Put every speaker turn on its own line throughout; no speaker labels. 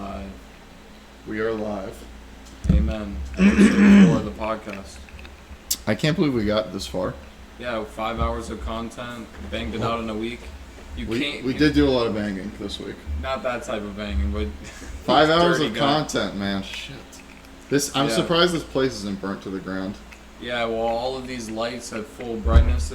live.
We are live.
Amen. Episode 4 of the podcast.
I can't believe we got this far.
Yeah, 5 hours of content, banged it out in a week.
We did do a lot of banging this week.
Not that type of banging, but
5 hours of content, man. Shit. I'm surprised this place isn't burnt to the ground.
Yeah, well, all of these lights have full brightness.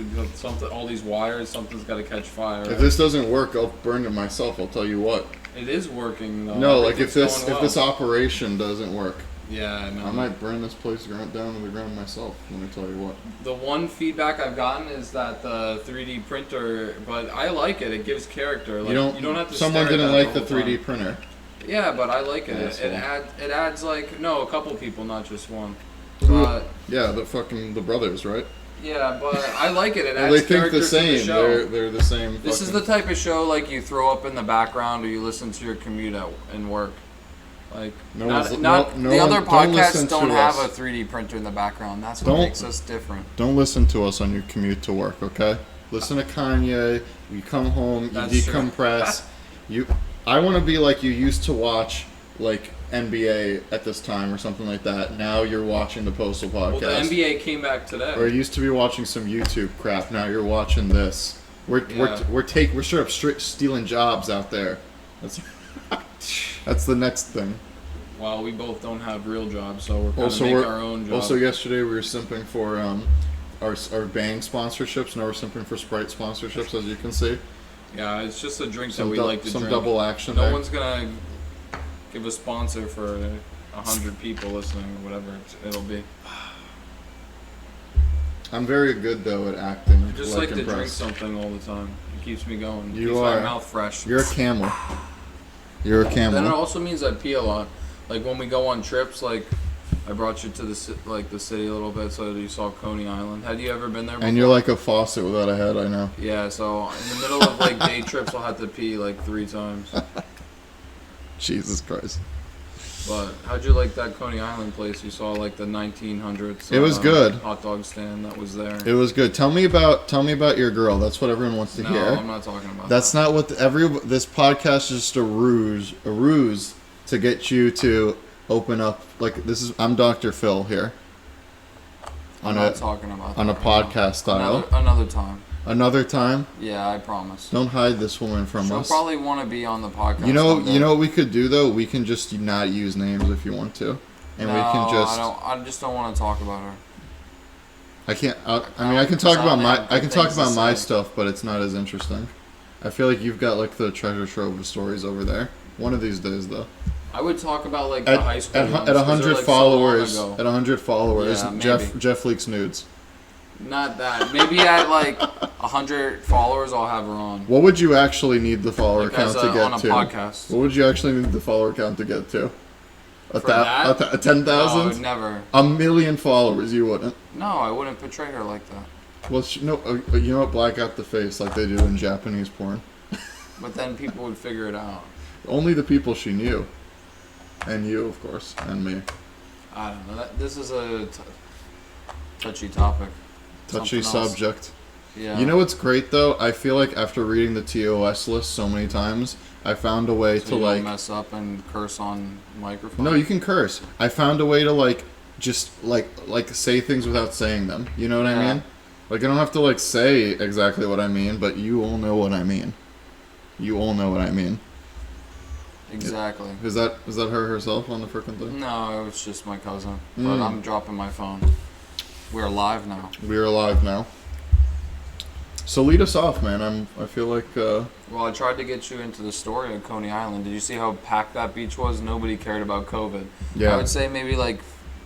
All these wires, something's got to catch fire.
If this doesn't work, I'll burn it myself. I'll tell you what.
It is working though.
No, like if this operation doesn't work.
Yeah, no.
I might burn this place down to the ground myself. Let me tell you what.
The one feedback I've gotten is that the 3D printer, but I like it. It gives character. Like, you don't have to.
Someone didn't like the 3D printer.
Yeah, but I like it. It adds like a couple people, not just one.
Yeah, the brothers, right?
Yeah, but I like it. It adds
they think
character
the same.
To the show.
They're the same.
This is the type of show like you throw up in the background or you listen to your commute and work. Like the other podcasts don't have a 3D printer in the background. That's what makes us different.
Don't listen to us on your commute to work, okay? Listen to Kanye. You come home, you decompress. I want to be like you used to watch like NBA at this time or something like that. Now you're watching the Postal Podcast.
Well, the NBA came back today.
Or you used to be watching some YouTube crap. Now you're watching this. We're straight up stealing jobs out there. That's the next thing.
Well, we both don't have real jobs, so we're kind of making our own jobs.
Also, yesterday we were simping for our Bang sponsorships. Now we're simping for Sprite sponsorships, as you can see.
Yeah, it's just a drink that we like to drink.
Some double action.
No one's gonna give a sponsor for 100 people listening or whatever it'll be.
I'm very good though at acting.
I just like to drink something all the time. It keeps me going.
You
keeps
are.
My mouth fresh.
You're a camel. You're a camel.
Then it also means I pee a lot. Like when we go on trips, like I brought you to the city a little bit so that you saw Coney Island. Had you ever been there before?
And you're like a faucet without a head, I know.
Yeah, so in the middle of like day trips, I'll have to pee like 3 times.
Jesus Christ.
But how'd you like that Coney Island place? You saw like the 1900s.
It was good.
Hot dog stand that was there.
It was good. Tell me about your girl. That's what everyone wants to hear.
No, I'm not talking about.
That's not what this podcast is. Just a ruse to get you to open up. Like I'm Dr. Phil here.
I'm not talking about that
on a podcast style.
Another time.
Another time?
Yeah, I promise.
Don't hide this woman from us.
She'll probably want to be on the podcast.
You know what we could do though? We can just not use names if you want to, and we can just.
I just don't want to talk about her.
I can't. I can talk about my stuff, but it's not as interesting. I feel like you've got like the treasure trove of stories over there. One of these days, though.
I would talk about like the high school ones,
at 100
like
followers.
So
at 100 followers,
yeah,
Jeff leaks nudes.
Not that. Maybe at like 100 followers, I'll have her on.
What would you actually need the follower count to get
on a
to?
Podcast.
What would you actually need the follower count to get to?
For that?
10,000?
No, never.
1 million followers, you wouldn't.
No, I wouldn't portray her like that.
Well, you know what? Black out the face like they do in Japanese porn.
But then people would figure it out.
Only the people she knew. And you, of course. And me.
I don't know. This is a touchy topic.
Touchy subject.
Yeah.
You know what's great, though? I feel like after reading the TOS list so many times, I found a way to
like... mess up and curse on microphone?
No, you can curse. I found a way to, like, just, like say things without saying them. You know what I mean? Like, I don't have to, like, say exactly what I mean, but you all know what I mean. You all know what I mean.
Exactly.
Is that her herself on the frickin' thing?
No, it was just my cousin. But I'm dropping my phone. We're live now.
We are live now. So lead us off, man. I feel like...
Well, I tried to get you into the story of Coney Island. Did you see how packed that beach was? Nobody cared about COVID.
Yeah.
I would say maybe like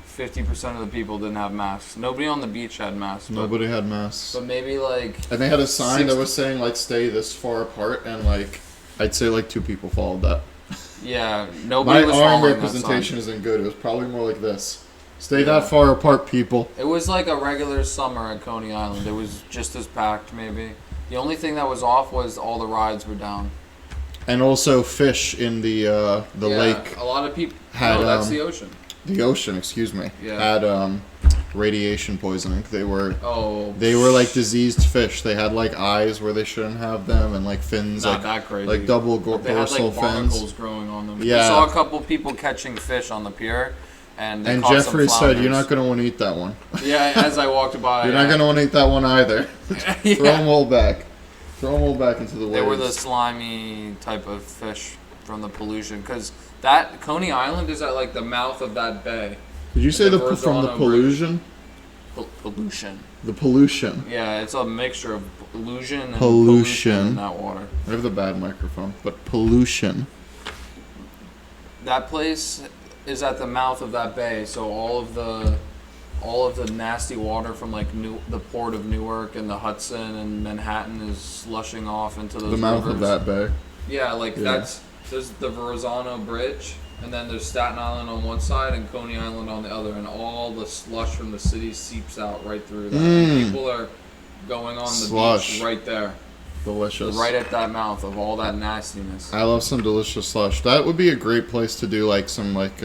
50% of the people didn't have masks. Nobody on the beach had masks.
Nobody had masks.
But maybe like...
And they had a sign that was saying, like, stay this far apart, and, like, I'd say, like, 2 people followed that.
Yeah, nobody was
following that. My arm
representation
representation isn't good. It was probably more like this. Stay that far apart, people.
It was like a regular summer at Coney Island. It was just as packed, maybe. The only thing that was off was all the rides were down.
And also fish in the lake.
A lot of people...
Had,
no, that's the ocean.
The ocean, excuse me.
Yeah.
radiation poisoning. They were like diseased fish. They had like eyes where they shouldn't have them, and like fins,
not that crazy.
Like double
they had like barnacles growing on them.
Yeah.
I saw a couple people catching fish on the pier, and
Jeffrey said, "You're not gonna want to eat that one."
Yeah, as I walked by.
You're not gonna want to eat that one either.
Yeah.
Throw them all back. Throw them all back into the waves.
They were the slimy type of fish from the pollution, because that Coney Island is at like the mouth of that bay.
Did you say from the pollution?
Pollution.
The pollution.
Yeah, it's a mixture of pollution and pollution in that water.
I have the bad microphone, but pollution.
That place is at the mouth of that bay, so all of the nasty water from like the port of Newark and the Hudson and Manhattan is slushing off into those
the mouth
rivers.
Of that bay.
Yeah, there's the Verrazano Bridge, and then there's Staten Island on one side and Coney Island on the other, and all the slush from the city seeps out right through that. People are going on the beach right there.
Delicious.
Right at that mouth of all that nastiness.
I love some delicious slush. That would be a great place to do like some like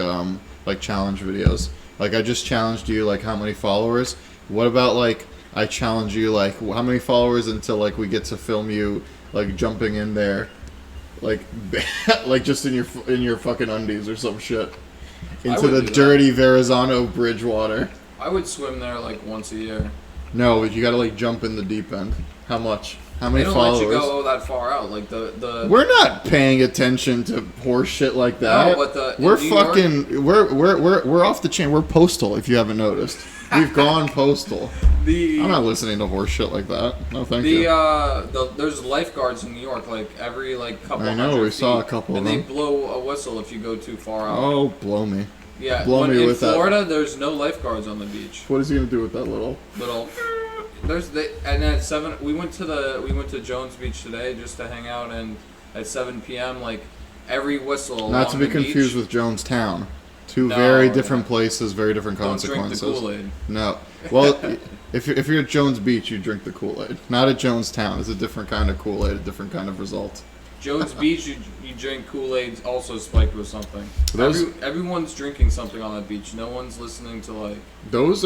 challenge videos. Like I just challenged you like how many followers. What about like I challenge you like how many followers until like we get to film you like jumping in there. Like, like just in your fucking undies or some shit into the dirty Verrazano Bridge water.
I would swim there like once a year.
No, but you gotta like jump in the deep end. How much? How many followers?
They don't let you go that far out. Like the.
We're not paying attention to horse shit like that.
No, but
we're fucking. We're off the chain. We're Postal. If you haven't noticed, we've gone Postal. I'm not listening to horse shit like that. No, thank you.
There's lifeguards in New York, like every like couple.
I know, we saw a couple of them.
And they blow a whistle if you go too far out.
Oh, blow me.
Yeah,
blow me
in
with
Florida,
that.
There's no lifeguards on the beach.
What is he gonna do with that little?
And at 7, we went to Jones Beach today just to hang out, and at 7 p.m. like every whistle.
Not to be confused with Jonestown. Two very different places, very different consequences.
Don't drink the Kool-Aid.
No. Well, if you're at Jones Beach, you drink the Kool-Aid. Not at Jonestown. It's a different kind of Kool-Aid, a different kind of result.
Jones Beach, you drink Kool-Aid also spiked with something. Everyone's drinking something on that beach. No one's listening to like
those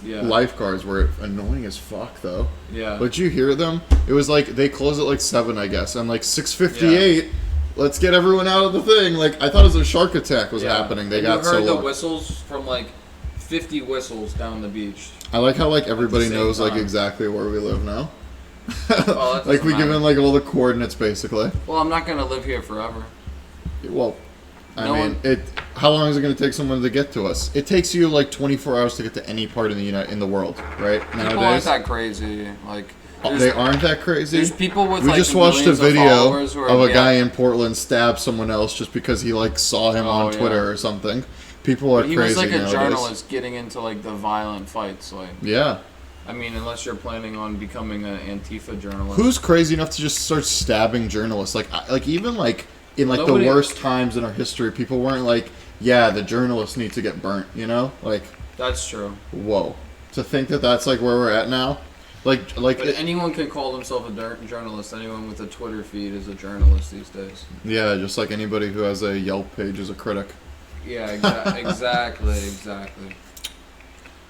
lifeguards were annoying as fuck though.
Yeah.
But you hear them? It was like they close at like 7, I guess, and like 6:58. Yeah. Let's get everyone out of the thing. Like I thought it was a shark attack was happening. They got so.
You heard the whistles from like 50 whistles down the beach.
I like how like everybody knows like exactly where we live now. Like we give them like all the coordinates basically.
Well, I'm not gonna live here forever.
Well, I mean, how long is it going to take someone to get to us? It takes you like 24 hours to get to any part in the world, right? Nowadays,
people aren't that crazy. Like
they aren't that crazy.
There's people with.
We
like,
just watched a video
of
a guy in Portland stab someone else just because he like saw him on Twitter or something. People are crazy nowadays. He was like a journalist
getting into like the violent fights, like.
Yeah.
I mean, unless you're planning on becoming an Antifa journalist.
Who's crazy enough to just start stabbing journalists? Like even like. In like the worst times in our history, people weren't like, yeah, the journalists need to get burnt, you know? Like
that's true.
Whoa. To think that that's like where we're at now? Like
but anyone can call themselves a journalist. Anyone with a Twitter feed is a journalist these days.
Yeah, just like anybody who has a Yelp page is a critic.
Yeah, exactly.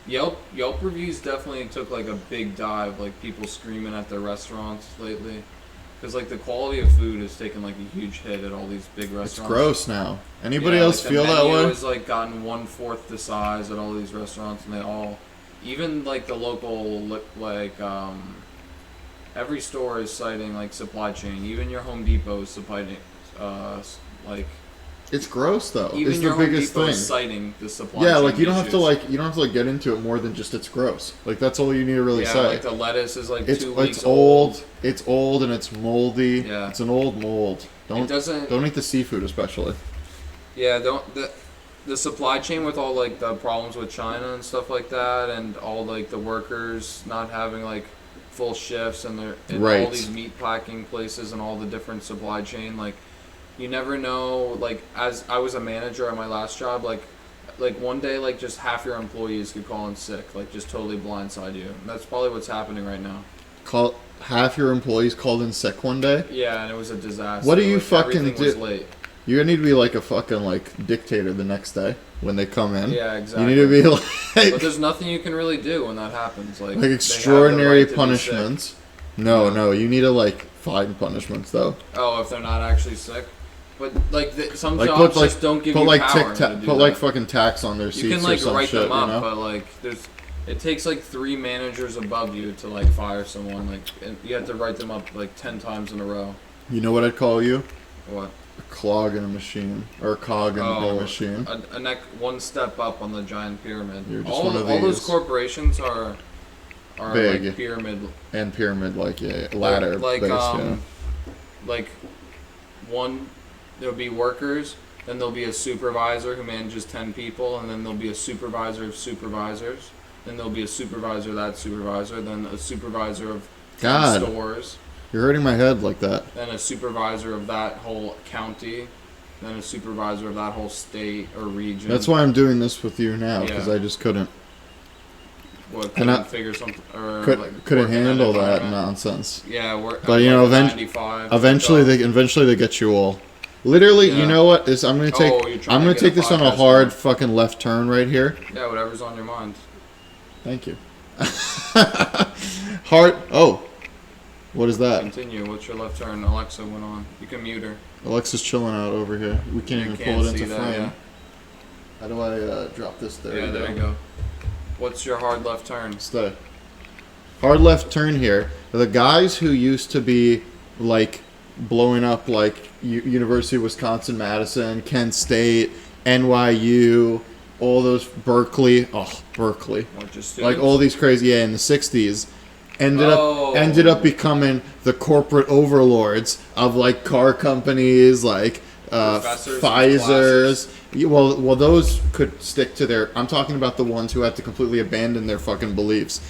Yelp reviews definitely took like a big dive, like people screaming at their restaurants lately. Because like the quality of food has taken like a huge hit at all these big restaurants.
It's gross now. Anybody else feel that way? The menu
has like gotten 1/4 the size at all these restaurants, and they all, even like the local like every store is citing like supply chain. Even your Home Depot is citing like.
It's gross though.
Even
it's
your
the
Home
biggest
Depot
thing.
Is citing the supply chain.
Yeah, like you don't have to get into it more than just it's gross. Like that's all you need to really say.
Yeah, like the lettuce is like 2 weeks
old. It's old and it's moldy.
Yeah.
It's an old mold. Don't eat the seafood especially.
Yeah, the supply chain with all like the problems with China and stuff like that, and all like the workers not having like full shifts and all these meat packing places and all the different supply chain like. You never know, like, as I was a manager at my last job, like one day, like, just half your employees could call in sick, like, just totally blindside you. And that's probably what's happening right now.
Half your employees called in sick one day?
Yeah, and it was a disaster.
What do you fucking do?
Was late.
You need to be like a fucking like dictator the next day when they come in.
Yeah, exactly.
You need to be like.
But there's nothing you can really do when that happens. Like
extraordinary punishments. No, you need to like find punishments though.
Oh, if they're not actually sick. But like some jobs just don't give you power to do
Put like fucking tax on their seats.
You can like
or some
write
shit,
them up,
you know?
but like it takes like 3 managers above you to like fire someone. Like and you have to write them up like 10 times in a row.
You know what I'd call you?
What?
A clog in a machine or a cog in a machine.
A neck one step up on the giant pyramid.
You're just one of these.
All those corporations are
big
like pyramid
like ladder
like
based, yeah.
Like one. There'll be workers, then there'll be a supervisor who manages 10 people, and then there'll be a supervisor of supervisors, then there'll be a supervisor of that supervisor, then a supervisor of 10 stores.
You're hurting my head like that.
Then a supervisor of that whole county, then a supervisor of that whole state or region.
That's why I'm doing this with you now, because I just couldn't.
Couldn't figure something, or
couldn't handle that nonsense.
Yeah,
but you know, eventually they get you all. Literally, you know what? I'm gonna take this on a hard fucking left turn right here.
Yeah, whatever's on your mind.
Thank you. Hard. Oh, what is that?
Continue. What's your left turn? Alexa went on. You can mute her.
Alexa's chilling out over here. We can't even pull it into frame.
Yeah.
How do I drop this there?
Yeah, there you go. What's your hard left turn?
Stay. Hard left turn here. The guys who used to be like blowing up like University of Wisconsin-Madison, Kent State, NYU, all those Berkeley, like all these crazy, in the 60s, ended up becoming the corporate overlords of like car companies, like Pfizer's. Well, those could stick to their. I'm talking about the ones who had to completely abandon their fucking beliefs.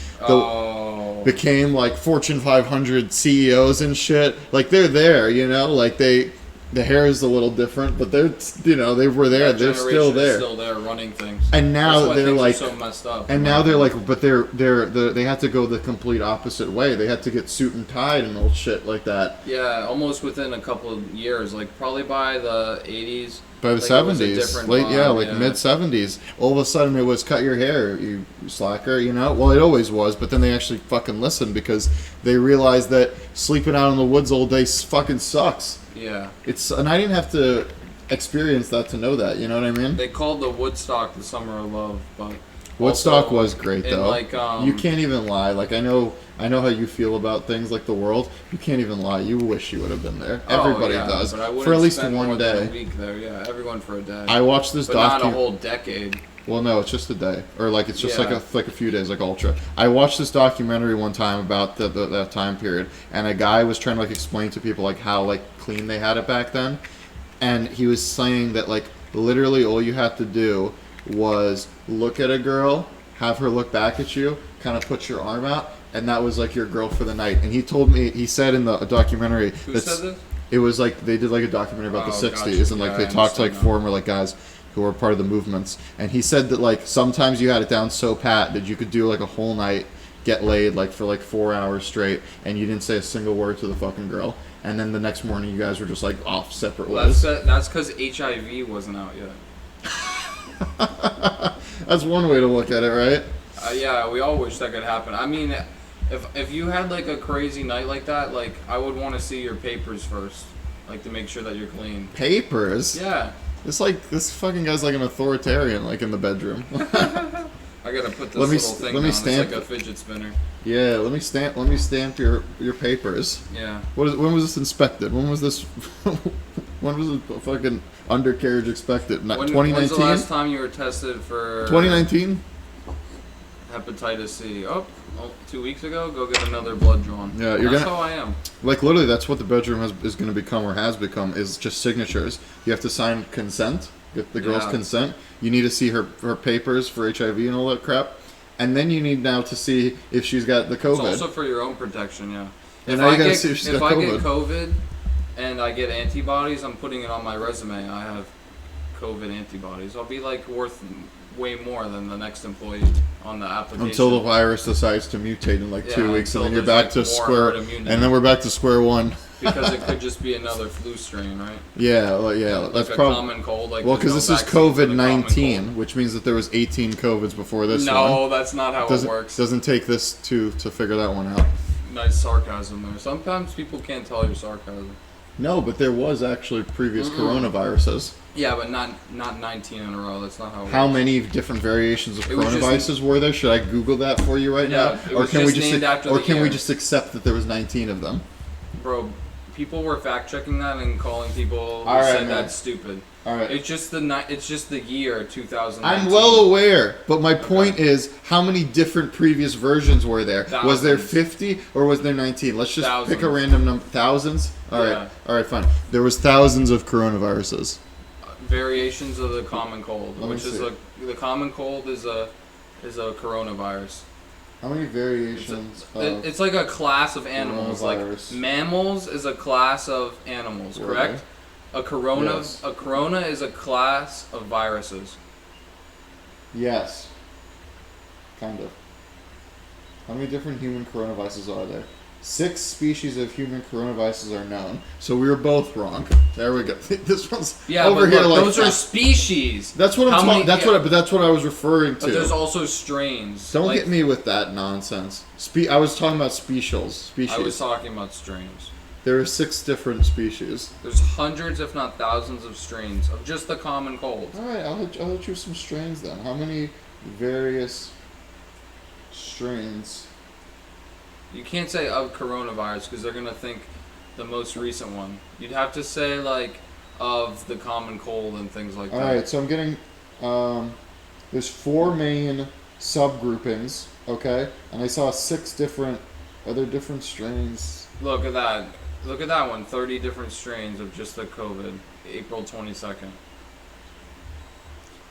Became like Fortune 500 CEOs and shit. Like they're there, you know. Like the hair is a little different, but they're, you know, they were there. They're still there.
Still there running things.
And now they're like,
so messed up.
And now they're like, but they had to go the complete opposite way. They had to get suit and tied and old shit like that.
Yeah, almost within a couple of years, like probably by the 80s.
By the 70s, mid 70s. All of a sudden it was cut your hair, you slacker, you know? Well, it always was, but then they actually fucking listened because they realized that sleeping out in the woods all day fucking sucks.
Yeah.
And I didn't have to experience that to know that, you know what I mean?
They called the Woodstock the Summer of Love, but
Woodstock was great though.
Like,
you can't even lie. Like I know how you feel about things like the world. You can't even lie. You wish you would have been there. Everybody does.
But I
for at least one
more
day.
Than a week there. Yeah, everyone for a day.
I watched this
not a whole decade.
Well, no, it's just a day, or like it's just like a few days, like Ultra. I watched this documentary one time about that time period, and a guy was trying to like explain to people like how like clean they had it back then, and he was saying that like literally all you had to do was look at a girl, have her look back at you, kind of put your arm out, and that was like your girl for the night. And he said in the documentary
Who said this?
It was like they did like a documentary about the 60s, and like they talked to like former like guys who were part of the movements, and he said that like sometimes you had it down so pat that you could do like a whole night, get laid like for like 4 hours straight, and you didn't say a single word to the fucking girl, and then the next morning you guys were just like off separate ways.
That's because HIV wasn't out yet.
That's one way to look at it, right?
Yeah, we all wish that could happen. I mean, if you had like a crazy night like that, like I would want to see your papers first, like to make sure that you're clean.
Papers?
Yeah.
It's like this fucking guy's like an authoritarian, like in the bedroom.
I gotta put this little thing down. It's like a fidget spinner.
Yeah, let me stamp your papers.
Yeah.
When was this inspected? When was this? When was the fucking undercarriage expected? 2019.
When's the last time you were tested for
2019?
Hepatitis C. Oh, 2 weeks ago. Go get another blood drawn.
Yeah,
that's how I am.
Like literally, that's what the bedroom is going to become or has become is just signatures. You have to sign consent, get the girl's consent. You need to see her papers for HIV and all that crap, and then you need now to see if she's got the COVID.
It's also for your own protection, yeah.
And now you got to see if she's got COVID.
If I get COVID and I get antibodies, I'm putting it on my resume. I have COVID antibodies. I'll be like worth way more than the next employee on the application.
Until the virus decides to mutate in like 2 weeks, and then you're back to square. And then we're back to square one.
Because it could just be another flu strain, right?
Yeah, that's
a
probably
common cold. Like,
well, because this is COVID-19, which means that there was 18 COVIDs before this one.
No, that's not how it works.
Doesn't take this to figure that one out.
Nice sarcasm there. Sometimes people can't tell your sarcasm.
No, but there was actually previous coronaviruses.
Yeah, but not 19 in a row. That's not how it works.
How many different variations of coronaviruses were there? Should I Google that for you right now? Or can we just accept that there was 19 of them?
Bro, people were fact checking that and calling people who said that's stupid.
All right.
It's just the year 2019.
I'm well aware, but my point is, how many different previous versions were there?
Thousands.
Was there 50 or was there 19? Let's just pick a random number. Thousands? All right, fine. There was thousands of coronaviruses.
Variations of the common cold, the common cold is a coronavirus.
How many variations?
It's like a class of animals. Like mammals is a class of animals, correct? A corona is a class of viruses.
Yes. Kind of. How many different human coronaviruses are there? 6 species of human coronaviruses are known. So we were both wrong. There we go. This one's over here.
Look, those are species.
That's what I'm talking. That's what I was referring to.
But there's also strains.
Don't get me with that nonsense. I was talking about species.
I was talking about strains.
There are 6 different species.
There's hundreds, if not thousands, of strains of just the common cold.
All right, I'll let you some strains then. How many various strains?
You can't say of coronavirus because they're gonna think the most recent one. You'd have to say like of the common cold and things like that.
All right, so I'm getting there's 4 main subgroupings, okay, and I saw 6 different. Are there different strains?
Look at that. Look at that one. 30 different strains of just the COVID. April 22nd.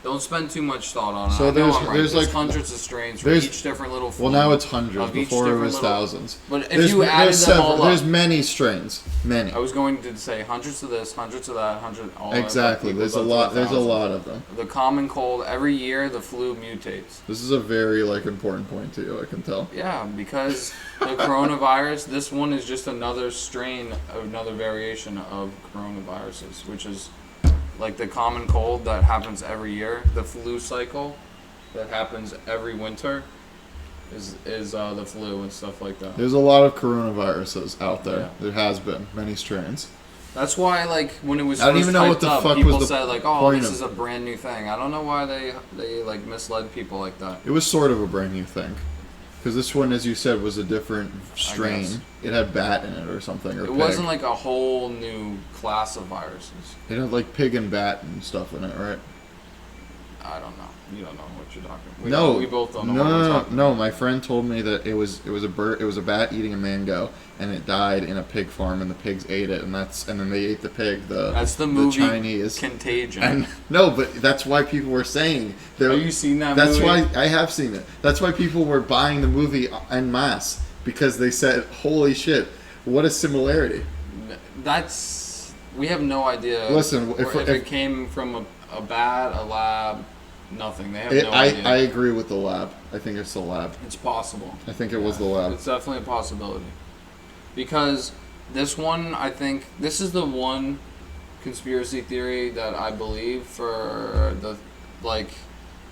Don't spend too much thought on it.
So there's like
hundreds of strains for each different little flu.
Well, now it's hundreds. Before it was thousands.
But if you added them all up,
there's many strains. Many.
I was going to say hundreds of this, hundreds of that, all
exactly. There's a lot. There's a lot of them.
The common cold. Every year, the flu mutates.
This is a very important point to you. I can tell.
Yeah, because the coronavirus. This one is just another strain, another variation of coronaviruses, which is. Like the common cold that happens every year, the flu cycle that happens every winter is the flu and stuff like that.
There's a lot of coronaviruses out there. Yeah. There has been many strains.
That's why, like, when it was
I don't even know what the fuck
people
was
said, like, oh, this is a brand new thing. I don't know why they like misled people like that.
It was sort of a brand new thing. Because this one, as you said, was a different strain. It had bat in it or something. Or
it wasn't like a whole new class of viruses.
It had like pig and bat and stuff in it, right?
I don't know. You don't know what you're talking about. We both don't know what we're talking about.
No, my friend told me that it was a bird. It was a bat eating a mango, and it died in a pig farm, and the pigs ate it, and then they ate the pig.
That's the movie
Chinese
Contagion.
And no, but that's why people were saying.
Have you seen that movie?
That's why I have seen it. That's why people were buying the movie en masse because they said, "Holy shit, what a similarity!"
We have no idea.
Listen,
if it came from a bat, a lab. Nothing. They have no idea.
I agree with the lab. I think it's the lab.
It's possible.
I think it was the lab.
It's definitely a possibility. Because this one, I think, this is the one conspiracy theory that I believe for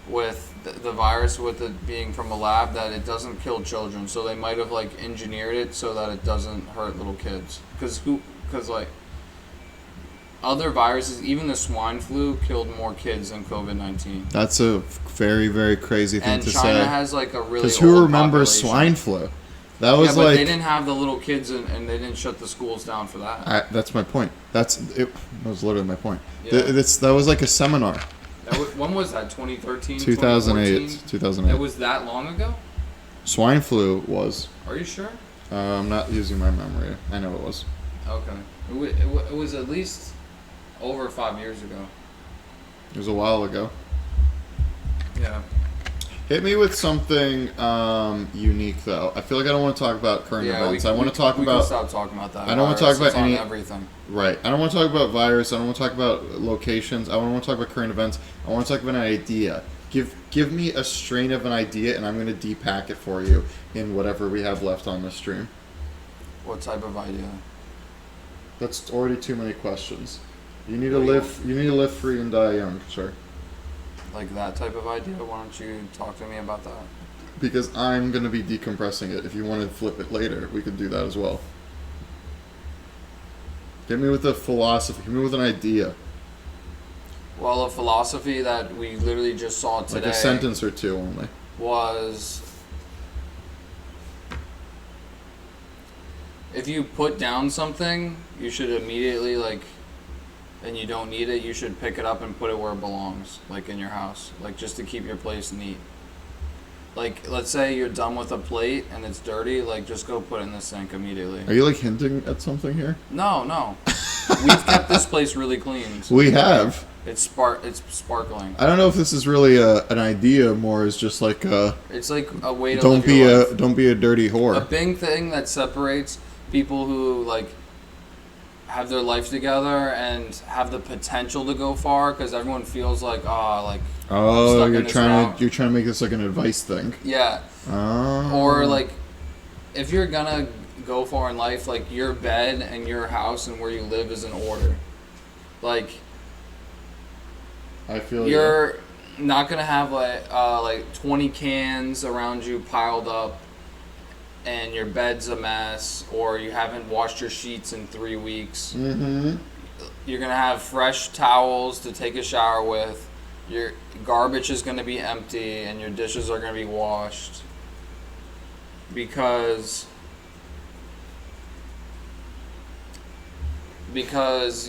with the virus, with it being from a lab, that it doesn't kill children. So they might have, engineered it so that it doesn't hurt little kids. Because other viruses, even the swine flu, killed more kids than COVID-19.
That's a very, very crazy thing to say.
And China has a really old
because who remembers
population.
Swine flu? That was
but they didn't have the little kids, and they didn't shut the schools down for that.
That's my point. That was literally my point.
Yeah.
That was like a seminar.
When was that? 2013?
2008. 2008.
It was that long ago?
Swine flu was.
Are you sure?
I'm not using my memory. I know it was.
Okay. It was at least over 5 years ago.
It was a while ago.
Yeah.
Hit me with something unique, though. I feel like I don't want to talk about current events. I want to talk about.
We can stop talking about that.
I don't want to talk about
everything.
Right. I don't want to talk about virus. I don't want to talk about locations. I don't want to talk about current events. I want to talk about an idea. Give me a strain of an idea, and I'm going to depack it for you in whatever we have left on the stream.
What type of idea?
That's already too many questions. You need to live. You need to live free and die young, sir.
Like that type of idea? Why don't you talk to me about that?
Because I'm gonna be decompressing it. If you want to flip it later, we could do that as well. Get me with a philosophy. Get me with an idea.
Well, a philosophy that we literally just saw today.
Like a sentence or two only.
Was if you put down something, you should immediately, like, and you don't need it, you should pick it up and put it where it belongs, like in your house, like just to keep your place neat. Like, let's say you're done with a plate and it's dirty, like just go put it in the sink immediately.
Are you like hinting at something here?
No. We've kept this place really clean. So
we have.
It's sparkling.
I don't know if this is really an idea, more is just like a.
It's like a way to
don't be a dirty whore.
A big thing that separates people who like have their life together and have the potential to go far, because everyone feels like
oh, you're trying to make this like an advice thing.
Yeah.
Oh.
Or like if you're gonna go far in life, like your bed and your house and where you live is in order. Like
I feel
you're not gonna have like 20 cans around you piled up and your bed's a mess, or you haven't washed your sheets in 3 weeks.
Mm-hmm.
You're gonna have fresh towels to take a shower with. Your garbage is gonna be empty, and your dishes are gonna be washed. Because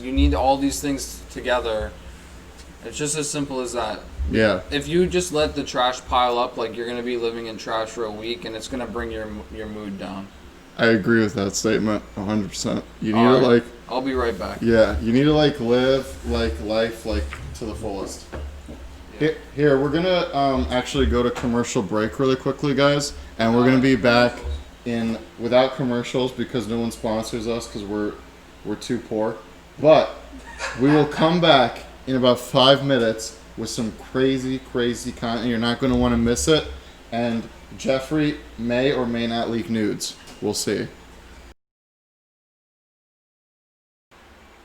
you need all these things together. It's just as simple as that.
Yeah.
If you just let the trash pile up, like you're gonna be living in trash for a week, and it's gonna bring your mood down.
I agree with that statement 100%. You need to like.
I'll be right back.
Yeah, you need to like live like life like to the fullest. Yeah. Here, we're gonna actually go to commercial break really quickly, guys, and we're gonna be back in without commercials because no one sponsors us because we're too poor. But we will come back in about 5 minutes with some crazy content. You're not going to want to miss it. And Jeffrey may or may not leak nudes. We'll see.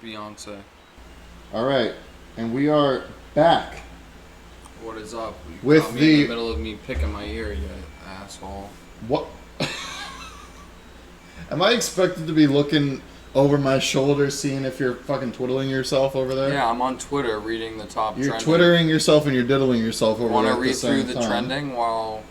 Beyonce.
All right, and we are back.
What is up? You
with
caught me in the middle of me picking my ear, you asshole.
What? Am I expected to be looking over my shoulder, seeing if you're fucking twiddling yourself over there?
Yeah, I'm on Twitter reading the top.
You're twittering yourself and you're diddling yourself over there.
Want to read through the trending while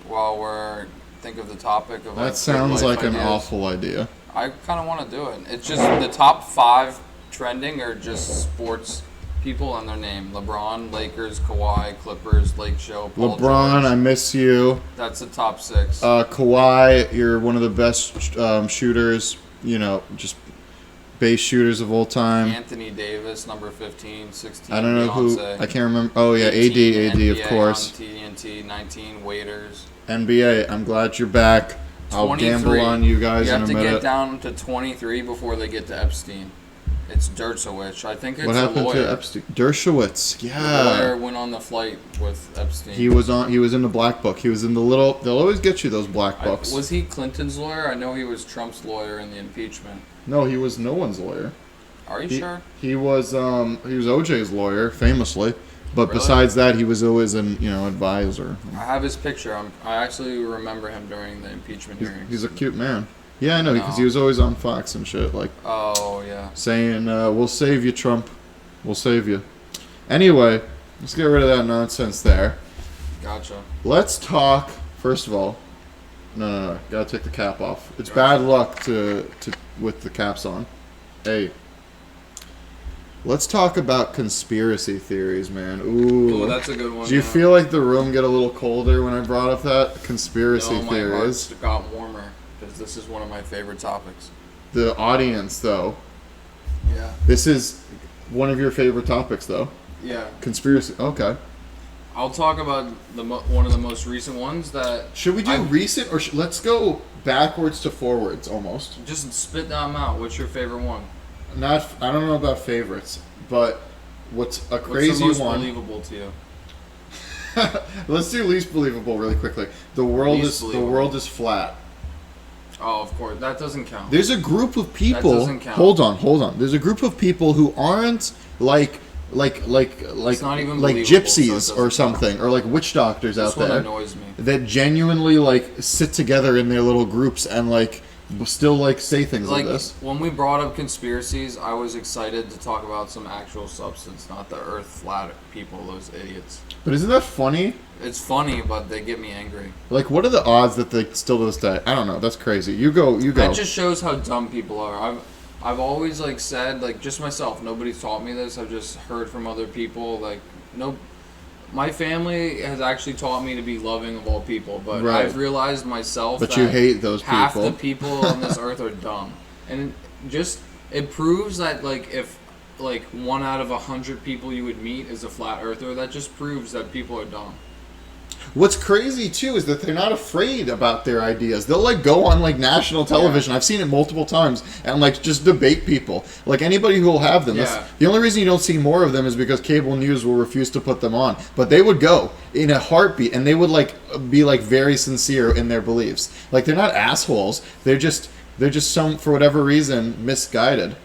we're think of the topic of
that sounds like an awful idea.
I kind of want to do it. It's just the top 5 trending are just sports people and their name: LeBron, Lakers, Kawhi, Clippers, Lake Show, Paul
LeBron,
George.
I miss you.
That's the top 6.
Kawhi, you're one of the best shooters. You know, just base shooters of all time.
Anthony Davis, number 15, 16.
I don't know
Beyonce,
who. I can't remember. Oh yeah,
18,
AD,
NBA
of course.
On TNT, 19 Waiters.
NBA. I'm glad you're back. I'll gamble on you guys in a minute.
You have to get down to 23 before they get to Epstein. It's Dershowitz. I think it's
what happened to Epstein? Dershowitz. Yeah.
The lawyer went on the flight with Epstein.
He was in the black book. He was in the little. They'll always get you those black books.
Was he Clinton's lawyer? I know he was Trump's lawyer in the impeachment.
No, he was no one's lawyer.
Are you sure?
He was OJ's lawyer, famously. But
really?
Besides that, he was always an advisor.
I have his picture. I actually remember him during the impeachment hearings.
He's a cute man. Yeah, I know, because he was always on Fox and shit, like.
Oh yeah.
Saying, "We'll save you, Trump. We'll save you." Anyway, let's get rid of that nonsense there.
Gotcha.
Let's talk. First of all, no, gotta take the cap off. It's bad luck to with the caps on. Hey. Let's talk about conspiracy theories, man. Ooh,
that's a good one.
Do you feel like the room get a little colder when I brought up that conspiracy theories?
My heart got warmer because this is one of my favorite topics.
The audience, though.
Yeah.
This is one of your favorite topics, though.
Yeah.
Conspiracy. Okay.
I'll talk about one of the most recent ones that.
Should we do recent or let's go backwards to forwards almost?
Just spit them out. What's your favorite one?
I don't know about favorites, but what's a crazy
what's the most
one?
believable to you?
Let's do least believable really quickly. The world is flat.
Oh, of course. That doesn't count.
There's a group of people.
That doesn't count.
Hold on. There's a group of people who aren't like
it's not even
like gypsies
so
or something, or like witch doctors out there.
This one annoys me.
That genuinely like sit together in their little groups and like still like say things like this.
When we brought up conspiracies, I was excited to talk about some actual substance, not the Earth flat people, those idiots.
But isn't that funny?
It's funny, but they get me angry.
Like, what are the odds that they still to this day? I don't know. That's crazy. You go.
That just shows how dumb people are. I've always like said, like, just myself. Nobody's taught me this. I've just heard from other people. Like, my family has actually taught me to be loving of all people, but
right.
I've realized myself
that
that
you hate those
half
people.
the people on this earth are dumb, and it proves that like if like 1 out of 100 people you would meet is a flat earther, that just proves that people are dumb.
What's crazy too is that they're not afraid about their ideas. They'll like go on like national television. Yeah. I've seen it multiple times and like just debate people. Like anybody who will have them.
Yeah.
The only reason you don't see more of them is because cable news will refuse to put them on. But they would go in a heartbeat and they would like be like very sincere in their beliefs. Like they're not assholes. They're just some for whatever reason misguided.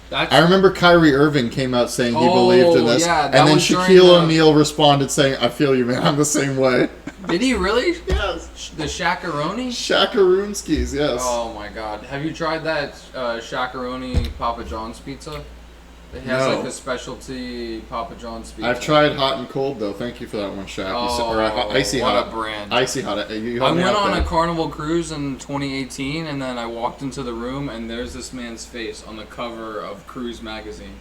I remember Kyrie Irving came out saying he believed in this, and then Shaquille O'Neal responded saying, "I feel you, man. I'm the same way."
Did he really?
Yes.
The Shakaroni?
Shakaroonskis, yes.
Oh my God! Have you tried that Shakaroni Papa John's pizza? It has like the specialty Papa John's pizza.
I've tried hot and cold though. Thank you for that one, Shaq.
Oh,
icy
what
hot.
a brand!
Icy hot.
I went on a Carnival cruise in 2018, and then I walked into the room, and there's this man's face on the cover of Cruise magazine.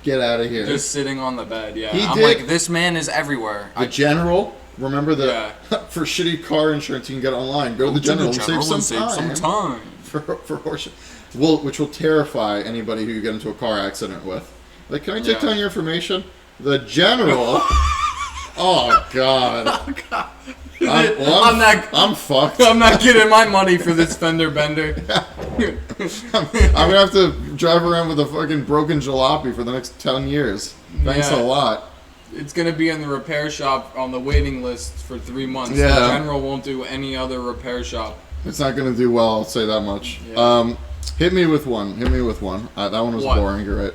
Get out of here!
Just sitting on the bed. Yeah,
I'm
like, this man is everywhere.
The General. Remember for shitty car insurance you can get online. Go to the General and save some time. For horseshit. Which will terrify anybody who you get into a car accident with. Like, can I take down your information? The General. Oh God.
Oh God.
I'm fucked.
I'm not getting my money for this fender bender.
I'm gonna have to drive around with a fucking broken jalopy for the next 10 years. Thanks a lot.
It's gonna be in the repair shop on the waiting list for 3 months.
Yeah.
The General won't do any other repair shop.
It's not gonna do well. I'll say that much. Yeah. Hit me with one. That one was boring. You're right.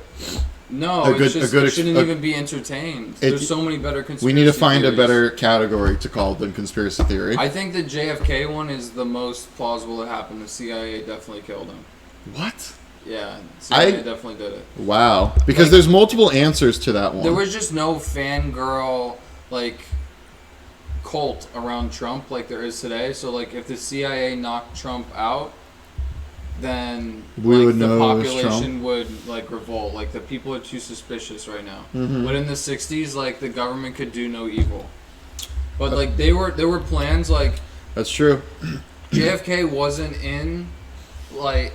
No, it shouldn't even be entertained. There's so many better conspiracy
We need to find
theories.
a better category to call than conspiracy theory.
I think the JFK one is the most plausible that happened. The CIA definitely killed him.
What?
Yeah, CIA definitely did it.
Wow. Because there's multiple answers to that one.
There was just no fangirl, like, cult around Trump like there is today. So, like, if the CIA knocked Trump out, then the population would like revolt. Like the people are too suspicious right now. Mm-hmm. But in the 60s, like the government could do no evil. But like there were plans like
that's true.
JFK wasn't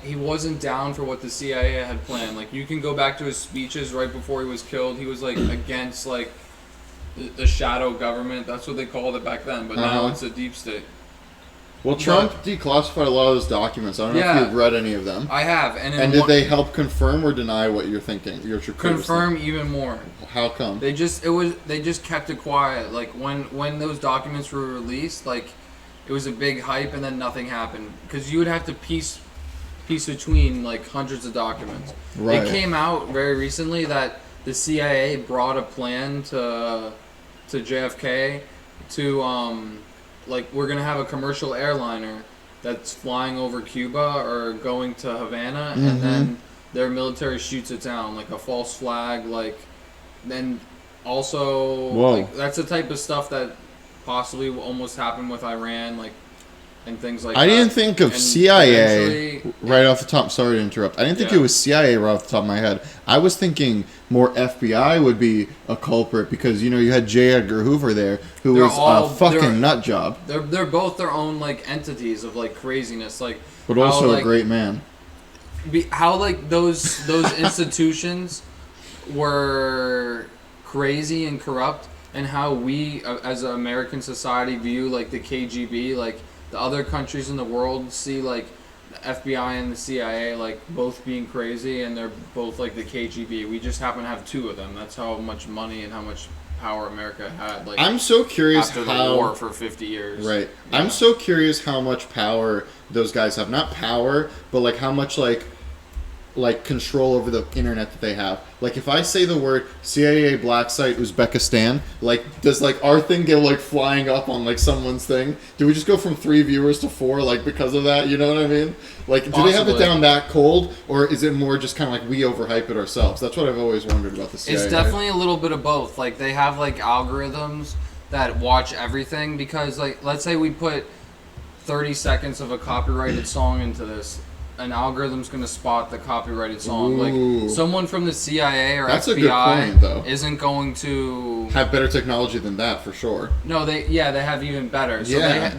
he wasn't down for what the CIA had planned. Like you can go back to his speeches right before he was killed. He was like against like the shadow government. That's what they called it back then. But now it's a deep state.
Well, Trump declassified a lot of those documents. I don't know if you've read any of them.
I have. And
did they help confirm or deny what you're thinking?
Confirm even more.
How come?
They just kept it quiet. Like when those documents were released, like it was a big hype and then nothing happened because you would have to piece between like hundreds of documents. Right. It came out very recently that the CIA brought a plan to JFK to like we're gonna have a commercial airliner that's flying over Cuba or going to Havana, and then their military shoots it down like a false flag. Like then also like, that's the type of stuff that possibly will almost happen with Iran, like and things like that.
I didn't think of CIA right off the top. Sorry to interrupt. I didn't think it was CIA right off the top of my head. I was thinking more FBI would be a culprit because you had J. Edgar Hoover there, who was a fucking nut job.
They're both their own like entities of like craziness, like.
But also a great man.
How like those institutions were crazy and corrupt, and how we as an American society view like the KGB, like. The other countries in the world see like the FBI and the CIA like both being crazy, and they're both like the KGB. We just happen to have two of them. That's how much money and how much power America had. Like,
I'm so curious
after
how
the war for 50 years.
Right.
Yeah.
I'm so curious how much power those guys have. Not power, but like how much like control over the internet that they have. Like if I say the word CIA black site Uzbekistan, like does like our thing get like flying up on like someone's thing? Do we just go from 3 viewers to 4 like because of that? You know what I mean? Like do they have it down that cold, or is it more just kind of like we overhype it ourselves? That's what I've always wondered about the CIA.
It's definitely a little bit of both. Like they have like algorithms that watch everything, because like let's say we put 30 seconds of a copyrighted song into this, an algorithm's going to spot the copyrighted song.
Ooh.
Like someone from the CIA or
That's
FBI
a good point, though.
Isn't going to
have better technology than that for sure.
No, they have even better. So
Yeah.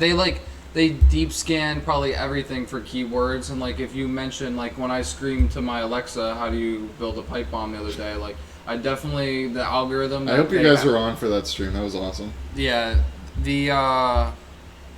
they deep scan probably everything for keywords, and like if you mention, like when I screamed to my Alexa, how do you build a pipe bomb the other day, like I definitely, the algorithm.
I hope you guys were on for that stream. That was awesome.
Yeah, the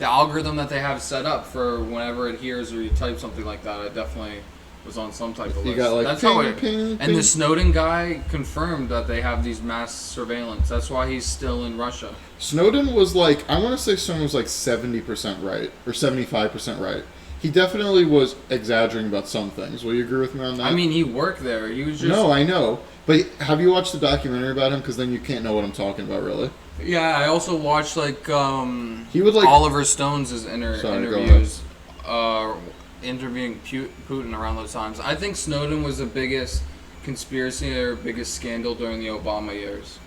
algorithm that they have set up for whenever it hears or you type something like that, it definitely was on some type of list.
You got like
that's
ping,
how it,
ping,
and
ping.
the Snowden guy confirmed that they have these mass surveillance. That's why he's still in Russia.
Snowden was like, I want to say Snowden was like 70% right or 75% right. He definitely was exaggerating about some things. Will you agree with me on that?
I mean, he worked there. He was just...
No, I know. But have you watched the documentary about him? Because then you can't know what I'm talking about, really.
Yeah, I also watched like
he would like
Oliver Stone's interviews, interviewing Putin around those times. I think Snowden was the biggest conspiracy or biggest scandal during the Obama years.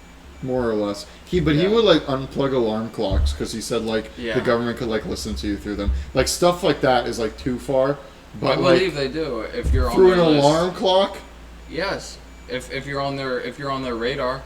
More or less. He would like unplug alarm clocks because he said like
Yeah.
the government could like listen to you through them. Like stuff like that is like too far. But
I believe they do. If you're on
through
their
an
list.
alarm clock.
Yes, if you're on their radar.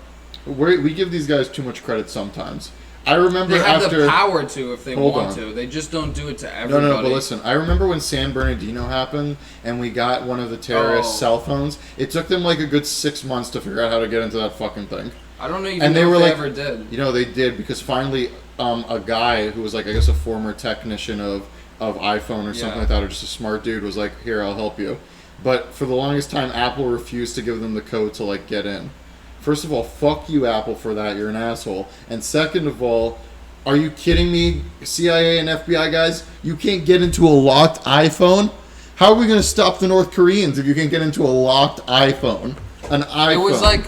We give these guys too much credit sometimes. I remember
They have
after
the power to if they
Hold
want
on.
to. They just don't do it to everybody.
No, but listen. I remember when San Bernardino happened and we got one of the terrorists' cell phones. It took them like a good 6 months to figure out how to get into that fucking thing.
I don't even
And
know
they were
if they
like,
ever did.
You know, they did because finally a guy who was like, I guess a former technician of iPhone or something like that, or just a smart dude, was like, here, I'll help you. But for the longest time, Apple refused to give them the code to like get in. First of all, fuck you, Apple, for that. You're an asshole. And second of all, are you kidding me, CIA and FBI guys? You can't get into a locked iPhone? How are we going to stop the North Koreans if you can't get into a locked iPhone? An iPhone.
It was like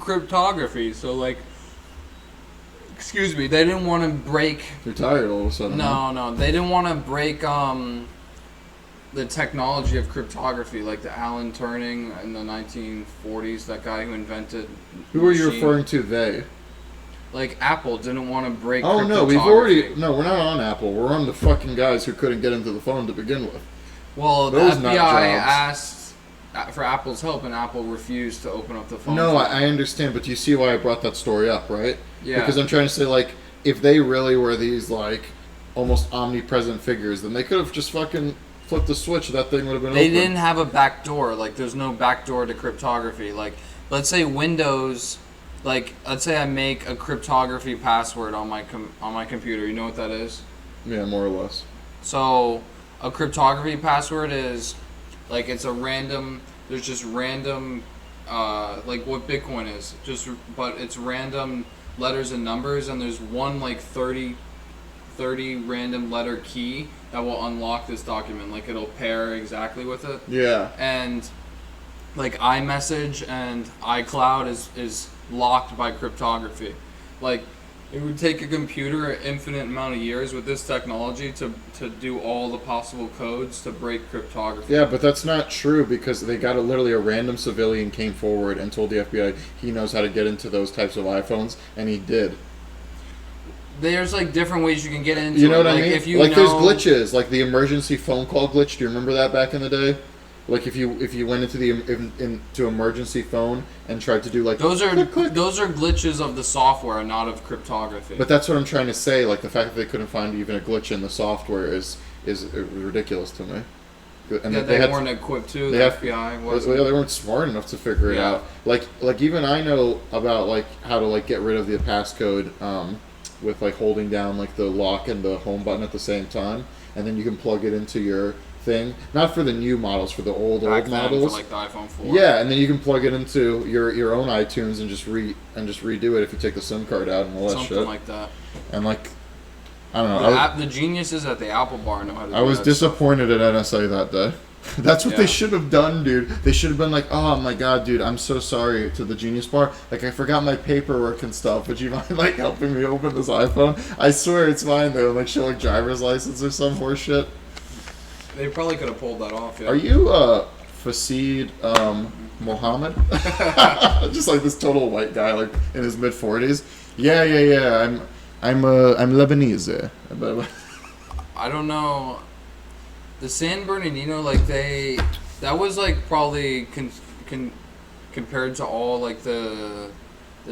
cryptography, so like, excuse me, they didn't want to break.
You're tired all of a sudden.
No, they didn't want to break the technology of cryptography, like the Alan Turing in the 1940s, that guy who invented.
Who are you referring to? They.
Like Apple didn't want to break.
Oh no,
cryptography.
we're not on Apple. We're on the fucking guys who couldn't get into the phone to begin with.
Well,
Those
the
nut
FBI
jobs.
asked for Apple's help, and Apple refused to open up the phone.
No, I understand, but you see why I brought that story up, right?
Yeah.
Because I'm trying to say, like, if they really were these, like, almost omnipresent figures, then they could have just fucking flipped the switch. That thing would have been
They
open.
didn't have a back door. Like, there's no back door to cryptography. Like, let's say Windows. Like, let's say I make a cryptography password on my computer. You know what that is?
Yeah, more or less.
So, a cryptography password is, like, it's a random. There's just random, like what Bitcoin is. But it's random letters and numbers, and there's one like 30 random letter key that will unlock this document. Like, it'll pair exactly with it.
Yeah.
And like iMessage and iCloud is locked by cryptography. Like, it would take a computer an infinite amount of years with this technology to do all the possible codes to break cryptography.
Yeah, but that's not true because they got literally a random civilian came forward and told the FBI he knows how to get into those types of iPhones, and he did.
There's like different ways you can get into it.
You know what
like,
I mean?
If you
like
know,
there's glitches, like the emergency phone call glitch. Do you remember that back in the day? Like if you went into into emergency phone and tried to do like
those are
click, click.
those are glitches of the software, not of cryptography.
But that's what I'm trying to say. Like the fact that they couldn't find even a glitch in the software is ridiculous to me. And
yeah, they weren't equipped to. The FBI wasn't.
Well, they weren't smart enough to figure it out. Like even I know about like how to like get rid of the passcode with like holding down like the lock and the home button at the same time, and then you can plug it into your thing, not for the new models, for the old models.
For like the iPhone 4.
Yeah, and then you can plug it into your own iTunes and just redo it if you take the SIM card out and all that shit.
Something like that.
And like, I don't know.
The geniuses at the Apple Bar know how to do that.
I was disappointed at NSA that day. That's what they should have done, dude. They should have been like, oh my god, dude, I'm so sorry to the Genius Bar. Like, I forgot my paperwork and stuff. Would you mind, like, helping me open this iPhone? I swear it's mine, though. Like, show, like, driver's license or some horse shit.
They probably could have pulled that off, yeah.
Are you, Fasid, Mohammed? Just like this total white guy, like, in his mid-40s. Yeah. I'm Lebanese.
I don't know. The San Bernardino, like that was like probably compared to all like the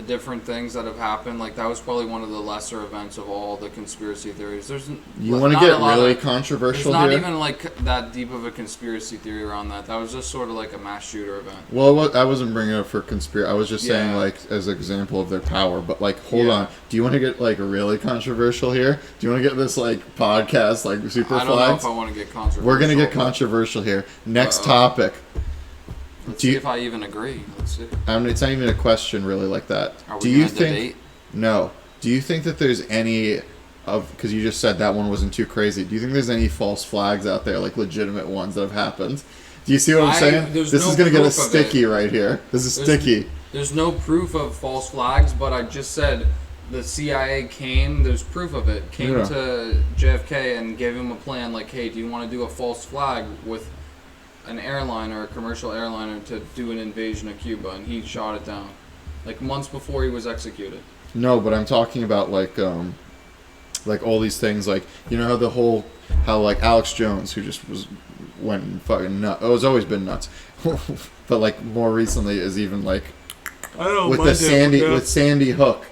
different things that have happened. Like that was probably one of the lesser events of all the conspiracy theories.
You want to get really controversial here?
There's not even like that deep of a conspiracy theory around that. That was just sort of like a mass shooter event.
Well, I wasn't bringing it up for conspiracy. I was just saying like as an example of their power. But like, hold on. Do you want to get like really controversial here? Do you want to get this like podcast like super flags?
I don't know if I want to get controversial.
We're gonna get controversial here. Next topic.
Let's see if I even agree. Let's see.
It's not even a question really like that.
Are we gonna debate?
No. Do you think that there's any because you just said that one wasn't too crazy. Do you think there's any false flags out there, like legitimate ones that have happened? Do you see what I'm saying? This is going to get us sticky right here. This is sticky.
There's no proof of false flags, but I just said the CIA there's proof of it, came to JFK and gave him a plan like, hey, do you want to do a false flag with an airline or a commercial airliner to do an invasion of Cuba, and he shot it down like months before he was executed.
No, but I'm talking about like all these things, like, you know how like Alex Jones, who just went fucking nuts. Oh, it's always been nuts, but like more recently is even like with Sandy Hook.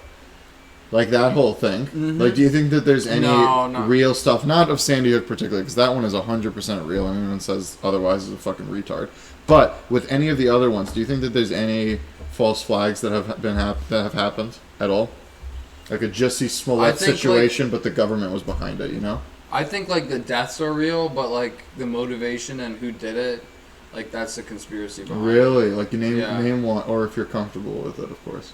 Like that whole thing. Mm-hmm. Like, do you think that there's any real stuff, not of Sandy Hook particularly, because that one is 100% real, and anyone says otherwise is a fucking retard. But with any of the other ones, do you think that there's any false flags that have happened at all? Like a Jussie Smollett situation, but the government was behind it, you know?
I think like the deaths are real, but like the motivation and who did it, like that's the conspiracy behind it.
Really? Like name one, or if you're comfortable with it, of course.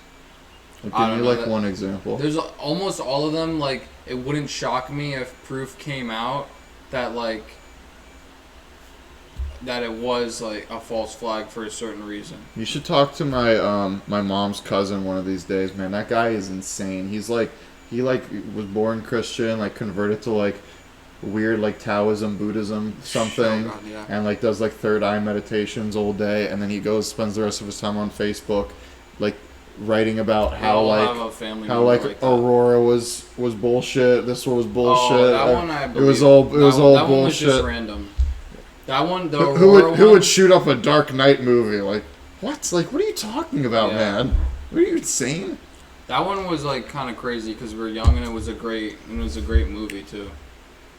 Like, give me like one example.
There's almost all of them. Like, it wouldn't shock me if proof came out that like that it was like a false flag for a certain reason.
You should talk to my mom's cousin one of these days, man. That guy is insane. He was born Christian, like converted to like weird like Taoism, Buddhism, something, and like does like third eye meditations all day, and then he spends the rest of his time on Facebook, like writing about how Aurora was bullshit. This one was bullshit.
Oh, that one I believe.
It was all bullshit.
That one was just random. That one,
who would shoot up a Dark Knight movie? Like what? Like what are you talking about, man? Are you insane?
That one was like kind of crazy because we were young, and it was a great movie too.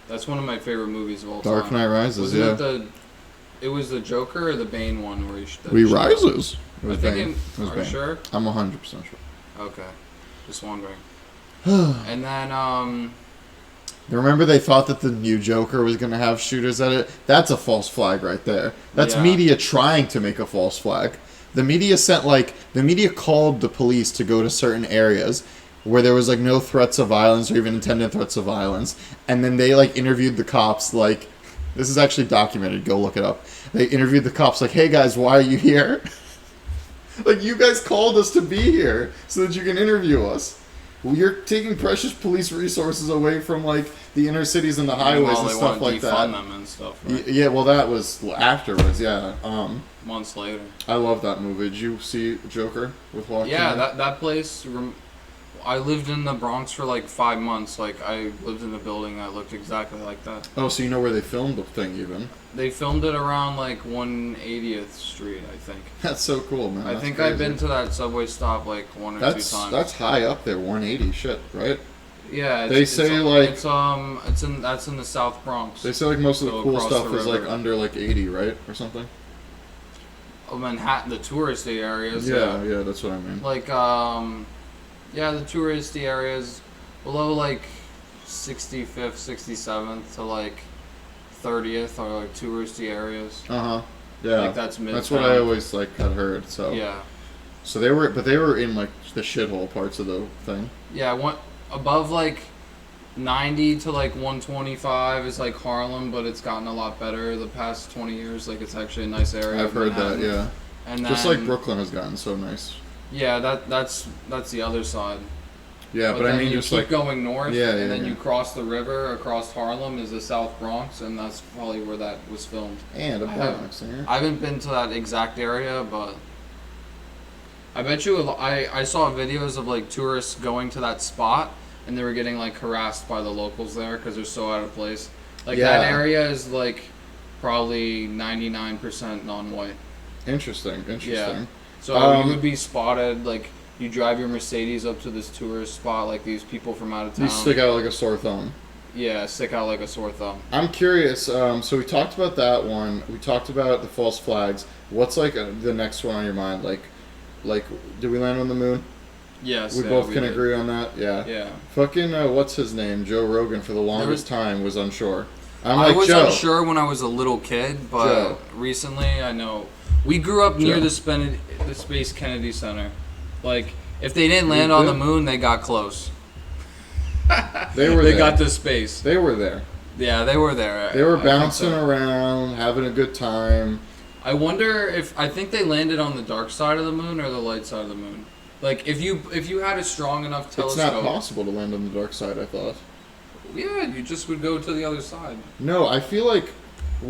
That's one of my favorite movies of all time.
Dark Knight Rises,
It was the Joker or the Bane one where
he rises. It was
Bane.
Are you
sure?
I'm 100% sure.
Okay, just wondering. And then
remember they thought that the new Joker was going to have shooters at it? That's a false flag right there. That's media trying to make a false flag. The media called the police to go to certain areas where there was like no threats of violence or even intended threats of violence, and then they like interviewed the cops. Like, this is actually documented, go look it up. They interviewed the cops like, hey guys, why are you here? Like, you guys called us to be here so that you can interview us. Well, you're taking precious police resources away from like the inner cities and the highways and stuff like that.
Them and stuff, right?
Yeah, well that was afterwards,
months later.
I love that movie. Did you see Joker with Joaquin?
Yeah, that place. I lived in the Bronx for like 5 months. Like, I lived in a building that looked exactly like that.
Oh, so you know where they filmed the thing even?
They filmed it around like 180th Street, I think.
That's so cool, man.
I think I've been to that subway stop like one or two times.
That's high up there, 180 shit, right?
Yeah,
that's in
the South Bronx.
They say like most of the cool stuff is like under like 80, right, or something.
Oh, Manhattan, the touristy areas.
Yeah, that's what I mean.
Like the touristy areas below like 65th, 67th to like 30th are like touristy areas.
Uh-huh. Yeah.
Like that's Midtown.
That's what I always like had heard. So
yeah.
So they were in like the shithole parts of the thing.
Yeah, I went above like 90 to like 125 is like Harlem, but it's gotten a lot better the past 20 years. Like it's actually a nice area.
I've heard that, yeah.
And
just like Brooklyn has gotten so nice.
Yeah, that's the other side.
Yeah, but I mean,
you
just
keep
like
going north,
yeah,
and then
yeah.
you cross the river across Harlem is the South Bronx, and that's probably where that was filmed.
And a Bronx,
I haven't been to that exact area, but I bet you I saw videos of like tourists going to that spot, and they were getting like harassed by the locals there because they're so out of place. Like that area is like probably 99% non-white.
Interesting.
Yeah. So you would be spotted like. You drive your Mercedes up to this tourist spot, like these people from out of town.
You stick out like a sore thumb.
Yeah, stick out like a sore thumb.
I'm curious. So we talked about that one. We talked about the false flags. What's like the next one on your mind? Like, did we land on the moon?
Yes.
We both can agree on that. Yeah.
Yeah.
Fucking what's his name? Joe Rogan for the longest time was unsure.
I was unsure when I was a little kid, but recently I know we grew up near the Space Kennedy Center. Like, if they didn't land on the moon, they got close. They got to space.
They were there.
Yeah, they were there.
They were bouncing around, having a good time.
I wonder I think they landed on the dark side of the moon or the light side of the moon. Like, if you had a strong enough telescope...
It's not possible to land on the dark side, I thought.
Yeah, you just would go to the other side.
No, I feel like...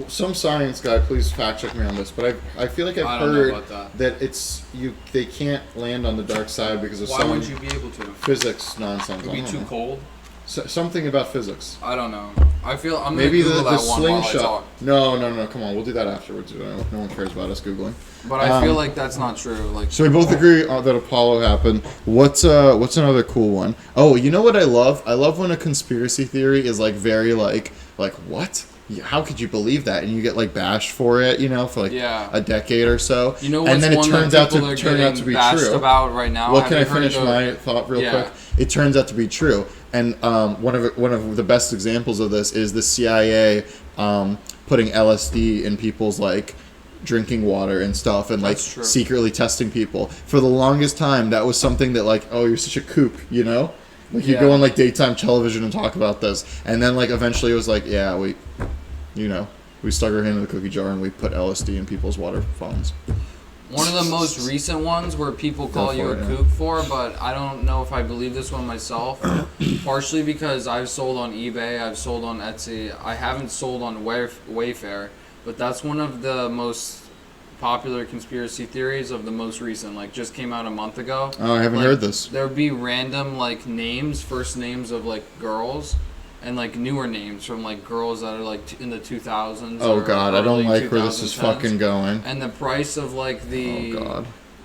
Some science guy, please fact check me on this, but I feel like I've heard that they can't land on the dark side because of
Why would you be able to?
Physics nonsense.
It would be too cold.
Something about physics.
I don't know. I feel I'm
maybe
gonna Google
the
that one
slingshot. No, come on, we'll do that afterwards. No one cares about us googling.
But I feel like that's not true. Like,
so we both agree that Apollo happened. What's another cool one? Oh, you know what I love? I love when a conspiracy theory is like very like what? How could you believe that? And you get like bashed for it, for like a decade or so.
You know,
and then it turns out to be true.
About right now.
Well, can I finish my thought real quick? It turns out to be true. And one of the best examples of this is the CIA putting LSD in people's like drinking water and stuff, and like secretly testing people. For the longest time, that was something that like, oh, you're such a kook, Like you go on like daytime television and talk about this, and then like eventually it was like, yeah, we stuck our hand in the cookie jar and we put LSD in people's water phones.
One of the most recent ones where people call you a kook for, but I don't know if I believe this one myself. Partially because I've sold on eBay, I've sold on Etsy, I haven't sold on Wayfair, but that's one of the most popular conspiracy theories of the most recent, like just came out a month ago.
Oh, I haven't heard this.
There would be random like first names of like girls, and like newer names from like girls that are like in the 2000s.
Oh God, I don't like where this is fucking going.
And the price of like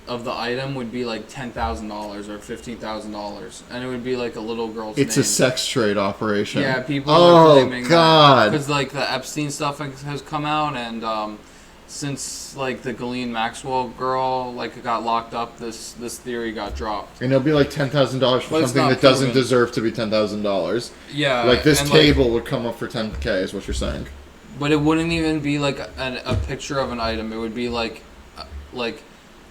of the item would be like $10,000 or $15,000, and it would be like a little girl's name.
It's a sex trade operation.
Yeah, people are claiming
God,
because like the Epstein stuff has come out, and since like the Ghislaine Maxwell girl like got locked up, this theory got dropped.
And it'll be like $10,000 for something that doesn't deserve to be $10,000.
Yeah,
like this table would come up for $10,000 is what you're saying.
But it wouldn't even be like a picture of an item. It would be like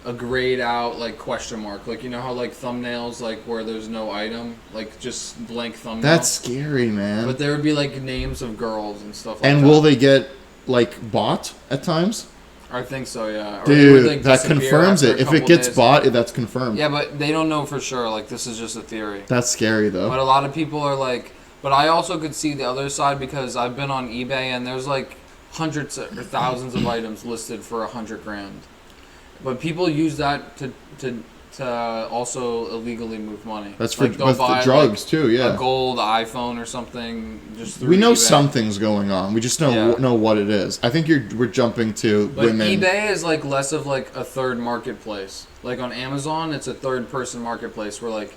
a grayed out like question mark, like how like thumbnails like where there's no item, like just blank thumbnail.
That's scary, man.
But there would be like names of girls and stuff like that.
And will they get like bought at times?
I think so, yeah.
Dude, would, like, that confirms it. If it gets bought, that's confirmed.
Yeah, but they don't know for sure. Like, this is just a theory.
That's scary, though.
But a lot of people are like... But I also could see the other side because I've been on eBay and there's like hundreds or thousands of items listed for $100,000. But people use that to also illegally move money.
That's for buy, drugs like, too, yeah.
A gold iPhone or something. Just
we know
eBay.
Something's going on. We just know what it is. I think we're jumping to women.
eBay is like less of like a third marketplace. Like on Amazon, it's a third person marketplace where like,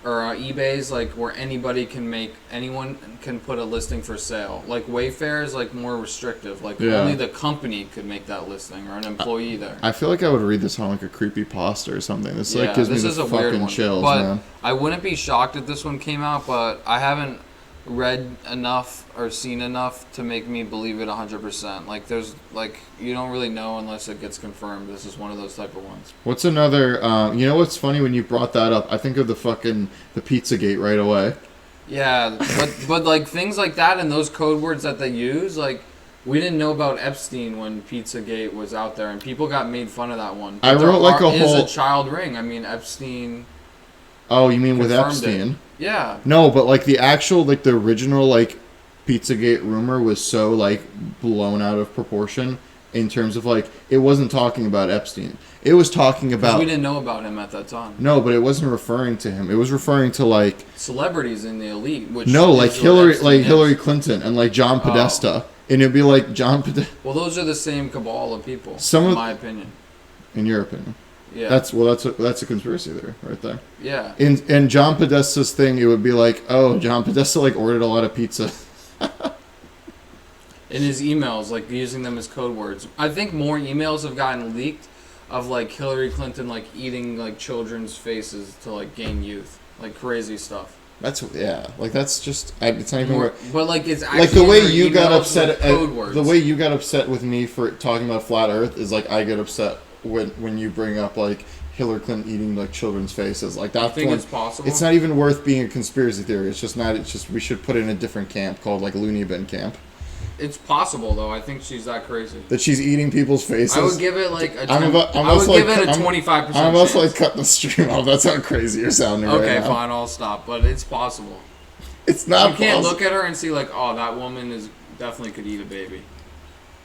or eBay's like where anyone can put a listing for sale. Like Wayfair is like more restrictive. Like only the company could make that listing or an employee there.
I feel like I would read this on like a creepy pasta or something. This like gives me the fucking chills,
but
man.
I wouldn't be shocked if this one came out, but I haven't read enough or seen enough to make me believe it 100%. Like there's like you don't really know unless it gets confirmed. This is one of those type of ones.
What's another? You know what's funny when you brought that up? I think of the Pizzagate right away.
Yeah, but like things like that and those code words that they use, like we didn't know about Epstein when Pizzagate was out there, and people got made fun of that one. But
I wrote like a whole.
Is a child ring. I mean Epstein.
Oh, you mean with Epstein?
It. Yeah.
No, but like the actual, like the original, like Pizzagate rumor was so like blown out of proportion in terms of like it wasn't talking about Epstein. It was talking about.
We didn't know about him at that time.
No, but it wasn't referring to him. It was referring to like
celebrities in the elite. Which
no, like Hillary Clinton and like John Podesta, and it'd be like John Podesta.
Well, those are the same cabal of people.
In
my opinion.
In your opinion.
Yeah.
That's a conspiracy theory right there.
Yeah.
In John Podesta's thing, it would be like, oh, John Podesta like ordered a lot of pizza.
In his emails, like using them as code words. I think more emails have gotten leaked of like Hillary Clinton like eating like children's faces to like gain youth, like crazy stuff.
That's just it's not even
more, but like it's actually
like the way you got upset
code words.
The way you got upset with me for talking about flat Earth is like I get upset when you bring up like Hillary Clinton eating like children's faces. Like that. I
think it's possible.
It's not even worth being a conspiracy theory. It's just we should put it in a different camp called like Looney Bin camp.
It's possible though. I think she's that crazy.
That she's eating people's faces.
I would give it like a.
I would give it a 25%. I'm about to like cut the stream off. That's how crazy you're sounding.
Okay,
right now.
fine. I'll stop. But it's possible.
It's not.
You can't look at her and see like, oh, that woman is definitely could eat a baby.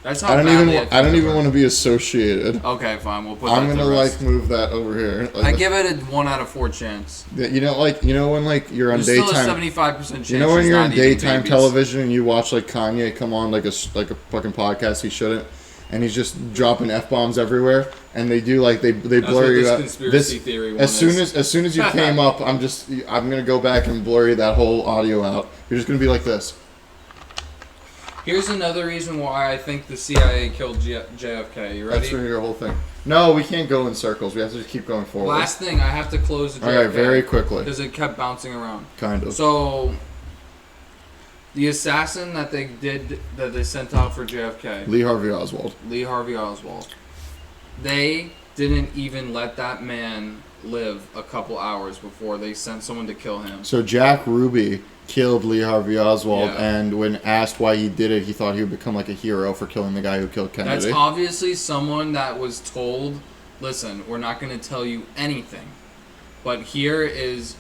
That's how
I don't even want to be associated.
Okay, fine. We'll put.
I'm gonna like move that over here. Like,
I give it a 1 out of 4 chance.
You know, when like you're on
There's
daytime.
Still a 75% chance.
You know when you're on daytime television and you watch like Kanye come on like a fucking podcast he shouldn't, and he's just dropping F-bombs everywhere, and they do like they blur you out.
Conspiracy theory one
as soon as you came up, I'm gonna go back and blur that whole audio out. You're just gonna be like this.
Here's another reason why I think the CIA killed JFK. You ready?
That's your whole thing. No, we can't go in circles. We have to just keep going forward.
Last thing, I have to close the JFK.
All right, very quickly.
Because it kept bouncing around.
Kind of.
So, the assassin that they sent out for JFK.
Lee Harvey Oswald. They didn't even let that man live a couple hours before they sent someone to kill him. So Jack Ruby killed Lee Harvey Oswald,
yeah.
And when asked why he did it, he thought he would become like a hero for killing the guy who killed Kennedy.
That's obviously someone that was told, listen, we're not going to tell you anything, but here is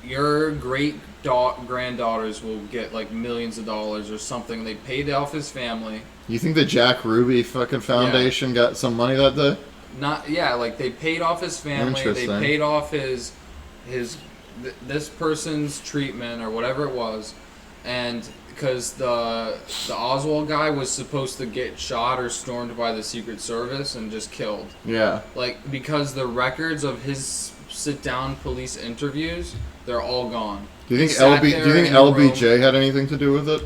your granddaughters will get like millions of dollars or something. They paid off his family. You
think the Jack Ruby fucking foundation got some money that day?
Like they paid off his family. They paid off his this person's treatment or whatever it was, and because the Oswald guy was supposed to get shot or stormed by the Secret Service and just killed.
Yeah.
Like because the records of his sit-down police interviews, they're all gone.
Do you think LBJ had anything to do with it?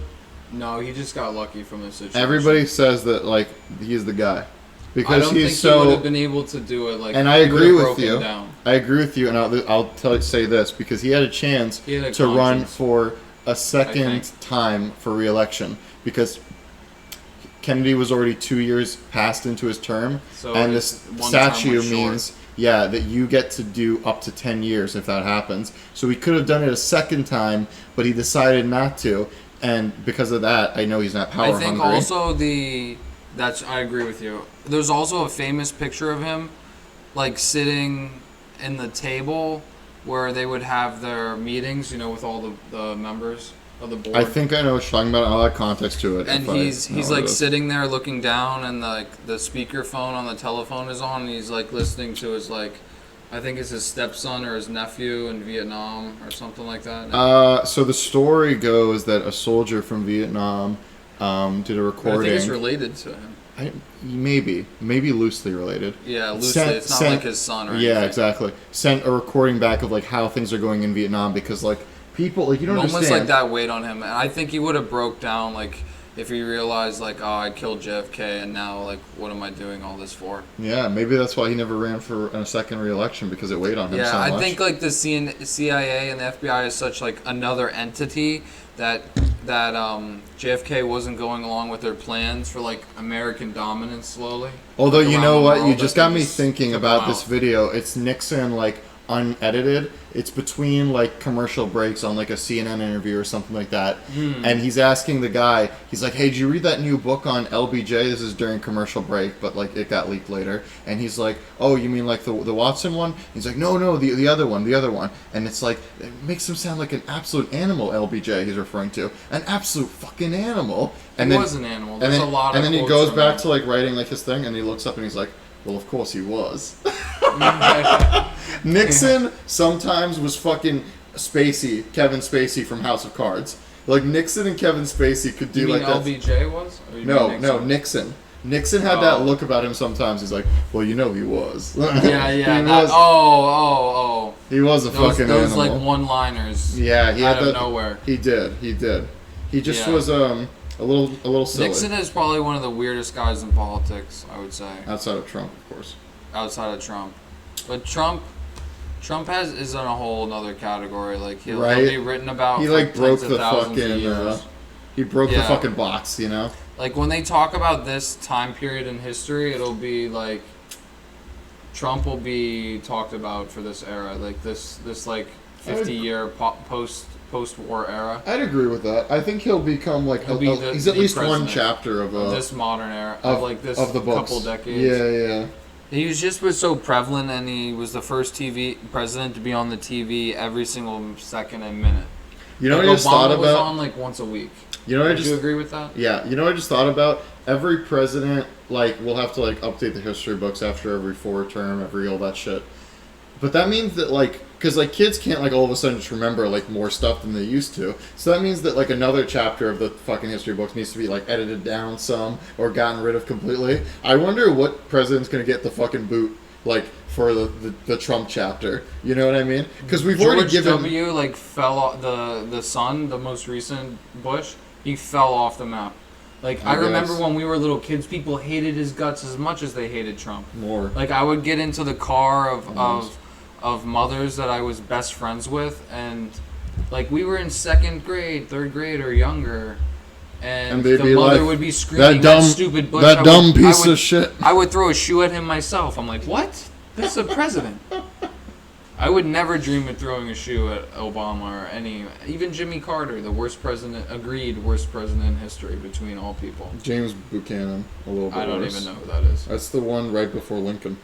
No, he just got lucky from the situation.
Everybody says that like he's the guy.
Because I don't think he would have been able to do it.
And I agree with you. I agree with you, and I'll say this because he had a chance to run for a second time for re-election because Kennedy was already 2 years passed into his term, and this statute means that you get to do up to 10 years if that happens. So he could have done it a second time, but he decided not to, and because of that, I know he's not power hungry.
I think also I agree with you. There's also a famous picture of him, like sitting in the table where they would have their meetings, with all the members of the board.
I think I know what you're talking about. I'll add context to it.
And he's like sitting there looking down, and the speaker phone on the telephone is on, and he's like listening to his I think it's his stepson or his nephew in Vietnam or something like that.
So the story goes that a soldier from Vietnam did a recording.
I think it's related to him.
Maybe loosely related.
Yeah, loosely. It's not like his son or anything.
Yeah, exactly. Sent a recording back of how things are going in Vietnam because people you don't understand.
Moments like that weighed on him, and I think he would have broke down if he realized I killed JFK and now what am I doing all this for?
Yeah, maybe that's why he never ran for a second re-election because it weighed on him so much.
Yeah, I think the CIA and the FBI is such another entity that JFK wasn't going along with their plans for like American dominance slowly.
Although
like,
you know what, you
world,
just got me thinking about this video. It's Nixon like unedited. It's between like commercial breaks on like a CNN interview or something like that. And he's asking the guy, he's like, "Hey, did you read that new book on LBJ?" This is during commercial break, but like it got leaked later. And he's like, "Oh, you mean like the Watson one?" He's like, "No, the other one." And it's like, it makes him sound like an absolute animal. LBJ he's referring to an absolute fucking animal. And
he
then,
was an animal. There's a lot of
and then he goes back to like writing like his thing, and he looks up and he's like, "Well, of course he was." Nixon sometimes was fucking Kevin Spacey from House of Cards. Like Nixon and Kevin Spacey could do
you mean
like
LBJ was? Or
no, Nixon. Nixon had that look about him sometimes. He's like, "Well, you know he was."
Yeah.
He was a fucking
those
animal.
like one-liners.
Yeah, he
out
had
of nowhere.
He did. He just was a little silly.
Nixon is probably one of the weirdest guys in politics, I would say.
Outside of Trump, of course.
Outside of Trump, but Trump is in a whole other category. Like he'll be written about.
He like broke the fucking. He broke the fucking box, you know.
Like when they talk about this time period in history, it'll be like Trump will be talked about for this era, like this like 50-year post-war era.
I'd agree with that. I think he'll become like he's at least one chapter of
this modern era
of
like this
of the books.
Couple decades.
Yeah.
He was so prevalent, and he was the first TV president to be on the TV every single second and minute.
You know
like
what I just thought about?
Was on like once a week.
You know,
Would you agree with that?
Yeah. You know what I just thought about? Every president like will have to like update the history books after every 4 term, every all that shit. But that means that like, because like kids can't like all of a sudden just remember like more stuff than they used to. So that means that like another chapter of the fucking history books needs to be like edited down some or gotten rid of completely. I wonder what president's gonna get the fucking boot like for the Trump chapter. You know what I mean? Because we've already given
W like fell off the son, the most recent Bush. He fell off the map. Like I remember when we were little kids, people hated his guts as much as they hated Trump.
More.
Like I would get into the car of mothers that I was best friends with, and like we were in 2nd grade, 3rd grade, or younger, and the mother would be screaming, "That stupid Bush!
That dumb piece of shit!"
I would throw a shoe at him myself. I'm like, "What? This is a president." I would never dream of throwing a shoe at Obama or even Jimmy Carter, the worst president in history between all people.
James Buchanan, a little bit
I don't
worse.
even know who that is.
That's the one right before Lincoln.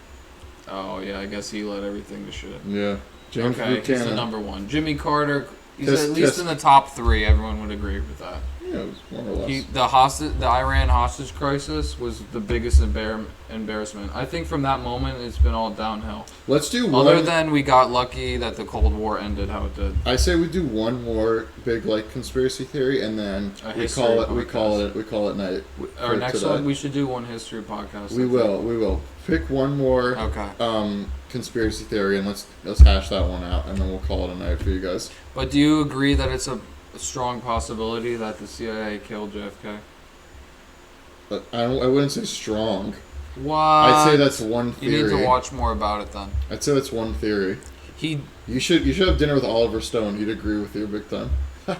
Oh yeah, I guess he led everything to shit.
Yeah, James Buchanan.
He's the number one. Jimmy Carter, he's at least in the top 3. Everyone would agree with that.
Yeah, it was more or less.
The Iran hostage crisis was the biggest embarrassment. I think from that moment, it's been all downhill.
Let's do one.
Other than we got lucky that the Cold War ended how it did.
I say we do one more big like conspiracy theory, and then we call it night.
Our next one, we should do one history podcast.
We will pick one more.
Okay.
Conspiracy theory, and let's hash that one out, and then we'll call it a night for you guys.
But do you agree that it's a strong possibility that the CIA killed JFK?
But I wouldn't say strong.
What?
I'd say that's one theory.
You need to watch more about it then.
I'd say that's one theory. You should have dinner with Oliver Stone. He'd agree with you big time.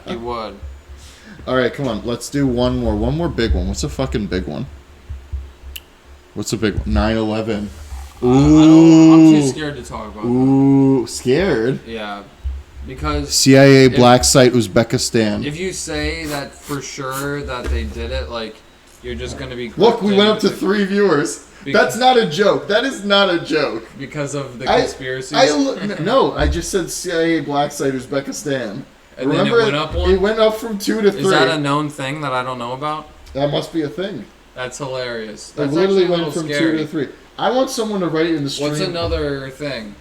He would.
All right, come on. Let's do one more big one. What's a fucking big one? What's a big one? 9/11. Ooh.
I'm too scared to talk about that.
Ooh, scared?
Yeah. Because
CIA black site Uzbekistan.
If you say that for sure that they did it, like you're just gonna be.
Look, we went up to 3 viewers. That's not a joke. That is not a joke.
Because of the conspiracies.
No, I just said CIA black site Uzbekistan.
And
remember,
then it went up one.
It went up from 2 to 3.
Is that a known thing that I don't know about?
That must be a thing.
That's hilarious.
It
That's
literally
actually
went from
scary.
2 to 3. I want someone to write it in the stream.
What's another thing?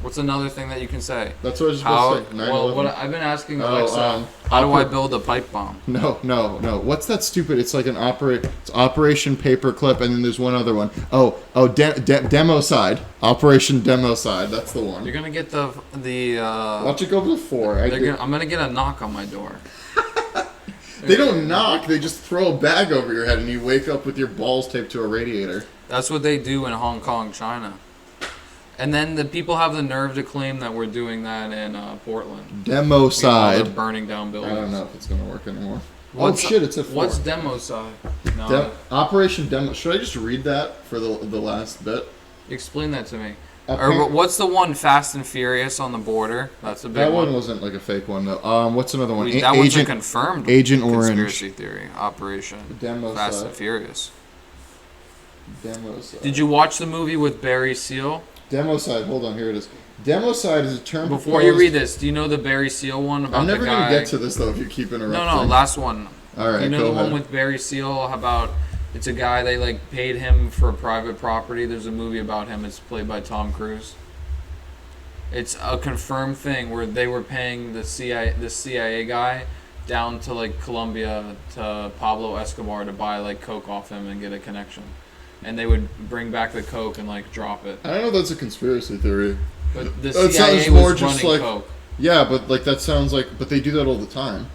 What's another thing that you can say?
That's what I was just going to say.
Well, I've been asking Alexa, how do I build a pipe bomb?
No. What's that stupid? It's like it's Operation Paperclip, and then there's one other one. Demo Side. Operation Demo Side. That's the one.
You're going to get the
Watch it go to 4.
I'm going to get a knock on my door.
They don't knock. They just throw a bag over your head, and you wake up with your balls taped to a radiator.
That's what they do in Hong Kong, China. And then the people have the nerve to claim that we're doing that in Portland.
Democide.
They're burning down buildings.
I don't know if it's going to work anymore.
What's,
shit, it's at 4.
What's Democide? No.
Operation Demo. Should I just read that for the last bit?
Explain that to me. Or what's the one, Fast and Furious on the border? That's a big one.
That one wasn't like a fake one, though. What's another one?
That one's a confirmed
Agent
conspiracy
Orange.
theory. Operation
Democide.
Fast and Furious.
Democide.
Did you watch the movie with Barry Seal?
Democide. Hold on, here it is. Democide is a term.
Before you read this, do you know the Barry Seal one about
I'm never
the guy?
going to get to this, though, if you keep interrupting.
No, last one.
All right,
you know the one with Barry Seal about it's a guy they like paid him for private property. There's a movie about him. It's played by Tom Cruise. It's a confirmed thing where they were paying the CIA guy down to like Colombia to Pablo Escobar to buy like coke off him and get a connection, and they would bring back the coke and like drop it.
I don't know if that's a conspiracy theory.
But the CIA was running coke.
Yeah, but like that sounds like. But they do that all the time.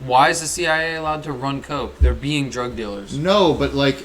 Why is the CIA allowed to run coke? They're being drug dealers.
No, but like,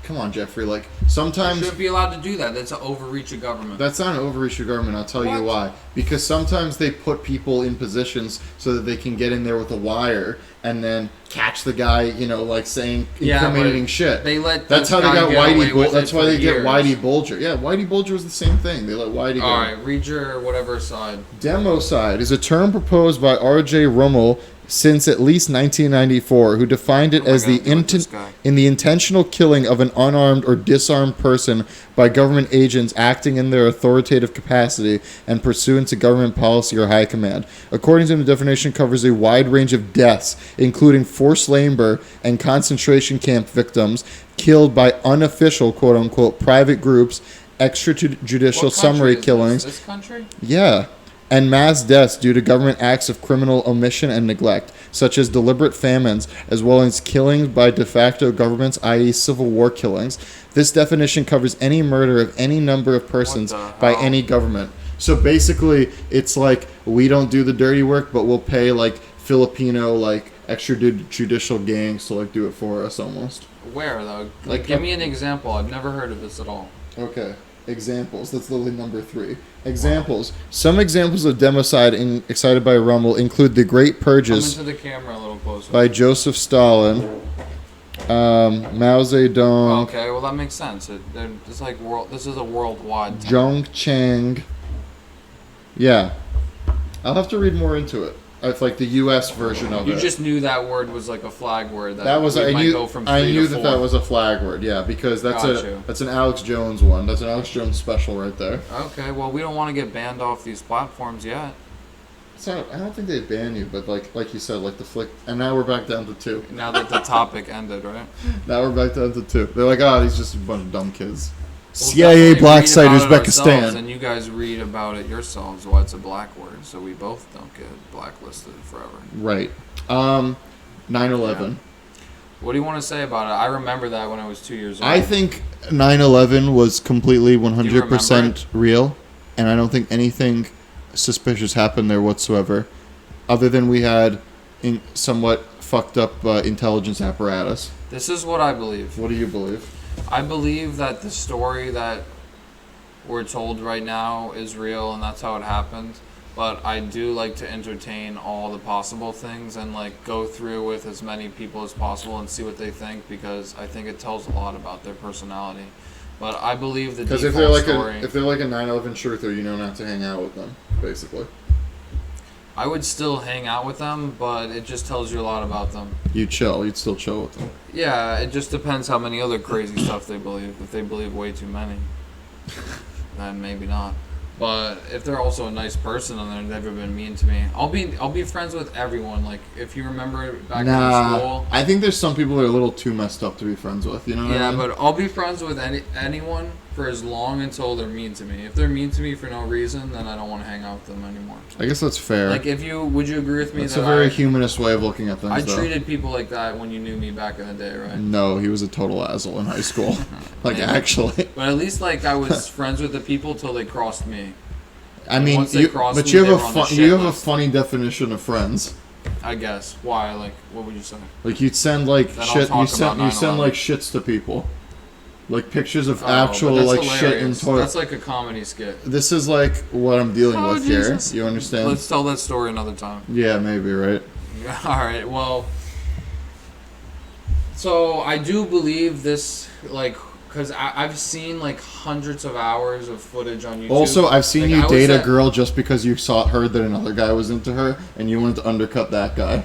come on, Jeffrey. Like sometimes
they shouldn't be allowed to do that. That's an overreach of government.
That's not an overreach of government. I'll tell you why. Because sometimes they put people in positions so that they can get in there with a wire and then catch the guy. You know, like saying incriminating shit.
They let.
That's how they got Whitey. That's why they get Whitey Bulger. Yeah, Whitey Bulger was the same thing. They let Whitey go.
All right, read your whatever side.
Democide is a term proposed by R.J. Rummel since at least 1994, who defined it as in the intentional killing of an unarmed or disarmed person by government agents acting in their authoritative capacity and pursuant to government policy or high command. According to him, the definition covers a wide range of deaths, including forced labor and concentration camp victims killed by unofficial, quote-unquote, private groups, extrajudicial summary killings.
This country?
Yeah. And mass deaths due to government acts of criminal omission and neglect, such as deliberate famines, as well as killings by de facto governments, i.e. civil war killings. This definition covers any murder of any number of persons by any government. So basically, it's like, we don't do the dirty work, but we'll pay, like, Filipino, like, extrajudicial gangs to, like, do it for us, almost.
Where, though? Like, give me an example. I've never heard of this at all.
Okay. Examples. That's literally number 3. Examples. Wow. Some examples of democide excited by Rummel include the Great Purges.
Come into the camera a little closer.
By Joseph Stalin, Mao Zedong.
Okay, well that makes sense. It's like this is a worldwide.
Zhong Chang. Yeah, I'll have to read more into it. It's like the U.S. version of it.
You just knew that word was like a flag word.
That was I knew. I knew that was a flag word. Yeah, because that's an Alex Jones one. That's an Alex Jones special right there.
Okay, well we don't want to get banned off these platforms yet.
So I don't think they ban you, but like you said, like the flick. And now we're back down to 2.
Now that the topic ended, right?
Now we're back down to 2. They're like, these just a bunch of dumb kids. Well, CIA black site Uzbekistan.
And you guys read about it yourselves. Well, it's a black word, so we both don't get blacklisted forever.
Right. 9/11.
Yeah. What do you want to say about it? I remember that when I was 2 years old.
I think 9/11 was completely 100% real, and I don't think anything suspicious happened there whatsoever, other than we had somewhat fucked up intelligence apparatus.
This is what I believe.
What do you believe?
I believe that the story that we're told right now is real and that's how it happened. But I do like to entertain all the possible things and like go through with as many people as possible and see what they think, because I think it tells a lot about their personality. But I believe the default story...
if they're like a 9/11 truther, you know not to hang out with them, basically.
I would still hang out with them, but it just tells you a lot about them.
You'd still chill with them.
Yeah, it just depends how many other crazy stuff they believe. If they believe way too many, then maybe not. But if they're also a nice person and they've never been mean to me, I'll be friends with everyone. Like, if you remember back in school.
I think there's some people that are a little too messed up to be friends with, you know what I mean?
Yeah, but I'll be friends with anyone for as long until they're mean to me. If they're mean to me for no reason, then I don't want to hang out with them anymore.
I guess that's fair.
Like, would you agree with me
that's a very humanist way of looking at things,
I treated people like that when you knew me back in the day, right?
No, he was a total asshole in high school. Like, actually.
But at least, like, I was friends with the people till they crossed me.
I mean, you have a funny definition of friends.
I guess. Why? Like, what would you say?
Like, you'd send like shit. You send like shits to people. Like pictures of actual like
hilarious.
shit in toilet.
That's like a comedy skit.
This is like what I'm dealing with
Jesus.
here. You understand?
Let's tell that story another time.
Yeah, maybe, right?
All right. Well, so I do believe this, like, because I've seen like hundreds of hours of footage on YouTube.
Also, I've seen
like,
you date a girl just because you heard that another guy was into her, and you wanted to undercut that guy.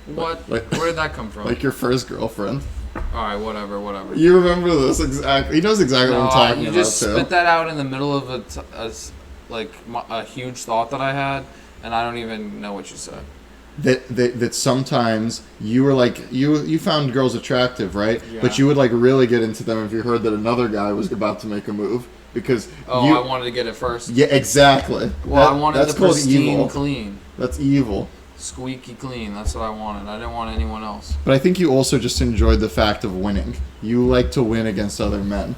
What?
Like,
where did that come from?
Like your first girlfriend.
All right, whatever.
You remember this exactly? He knows exactly what I'm talking about,
you just
too.
spit that out in the middle of a huge thought that I had, and I don't even know what you said.
That sometimes you were like you found girls attractive, right?
Yeah.
But you would like really get into them if you heard that another guy was about to make a move because
I wanted to get it first.
Yeah, exactly.
Well, I wanted
that's
the pristine
evil.
clean.
That's evil.
Squeaky clean. That's what I wanted. I didn't want anyone else.
But I think you also just enjoyed the fact of winning. You like to win against other men.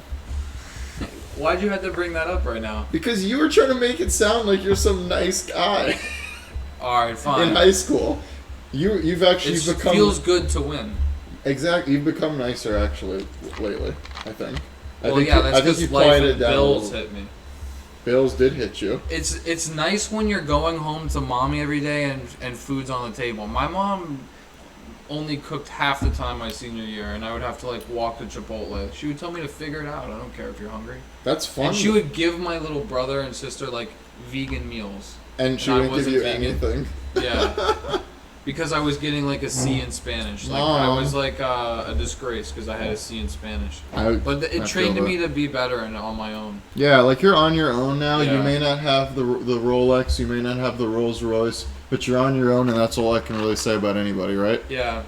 Why'd you have to bring that up right now?
Because you were trying to make it sound like you're some nice guy.
All right, fine.
In high school, you've actually become.
It feels good to win.
Exactly, you've become nicer actually lately. I think.
Well, that's because life and bills hit me.
Bills did hit you.
It's nice when you're going home to mommy every day and food's on the table. My mom only cooked half the time my senior year, and I would have to like walk to Chipotle. She would tell me to figure it out. I don't care if you're hungry.
That's fun.
And she would give my little brother and sister like vegan meals.
And she wouldn't give you anything.
Yeah. Because I was getting like a C in Spanish. Like I was like a disgrace because I had a C in Spanish. But it trained me to be better and on my own.
Yeah, like you're on your own now.
Yeah.
You may not have the Rolex, you may not have the Rolls Royce, but you're on your own, and that's all I can really say about anybody, right?
Yeah.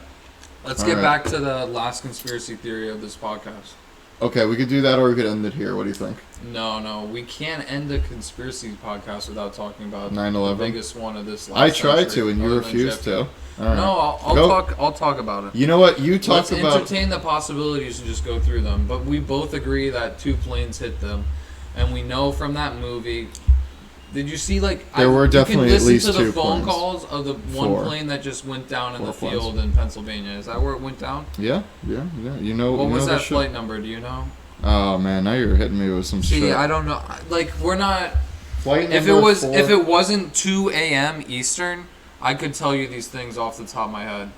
Let's get back to the last conspiracy theory of this podcast.
Okay, we could do that, or we could end it here. What do you think?
No, we can't end a conspiracy podcast without talking about
9/11,
the biggest one of this last
I tried
century,
to, and you refused to. Right.
No, I'll talk about it.
You know what? You talk about.
Let's entertain the possibilities and just go through them. But we both agree that 2 planes hit them, and we know from that movie. Did you see
there were definitely at least 2 planes.
You can listen to the phone calls of the one plane that just went down in the field in Pennsylvania. Is that where it went down?
Yeah. You know.
What was that flight number? Do you know?
Oh man, now you're hitting me with some shit.
See, I don't know. Like we're not.
Flight
if
number
4. If it wasn't 2 a.m. Eastern, I could tell you these things off the top of my head.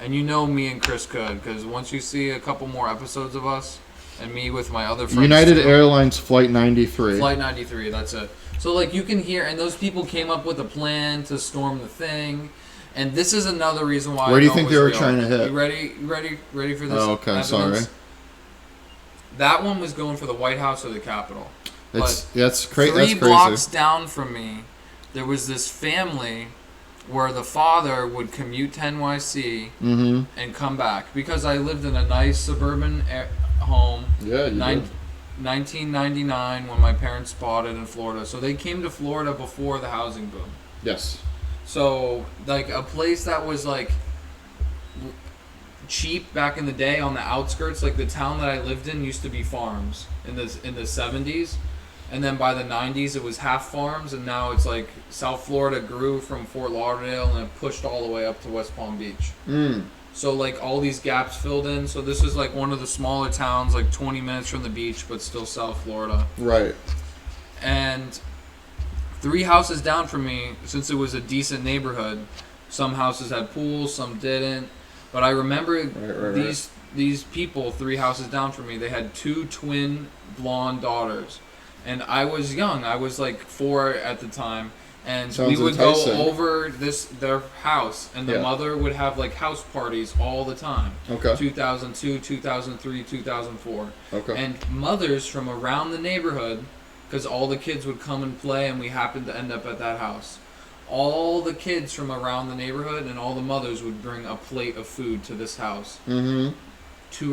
And you know me and Chris could, because once you see a couple more episodes of us, and me with my other friends.
United Airlines Flight 93.
Flight 93, that's it. So like you can hear, and those people came up with a plan to storm the thing, and this is another reason why.
Where do you think they were trying to hit?
You ready for this?
Oh, okay,
evidence?
sorry.
That one was going for the White House or the Capitol.
That's crazy.
3 blocks down from me, there was this family where the father would commute to NYC and come back because I lived in a nice suburban home.
Yeah, you did.
1999 when my parents bought it in Florida. So they came to Florida before the housing boom.
Yes. So
like a place that was like cheap back in the day on the outskirts, like the town that I lived in used to be farms in the 70s. And then by the 90s, it was half farms, and now it's like South Florida grew from Fort Lauderdale and it pushed all the way up to West Palm Beach. So like all these gaps filled in. So this is like one of the smaller towns, like 20 minutes from the beach, but still South Florida.
Right.
And 3 houses down from me, since it was a decent neighborhood, some houses had pools, some didn't. But I remember these people, 3 houses down from me, they had 2 twin blonde daughters. And I was young. I was like 4 at the time. And we would go over their house, and the mother would have like house parties all the time. Okay. 2002, 2003, 2004. Okay. And mothers from around the neighborhood, because all the kids would come and play, and we happened to end up at that house. All the kids from around the neighborhood and all the mothers would bring a plate of food to this house. 2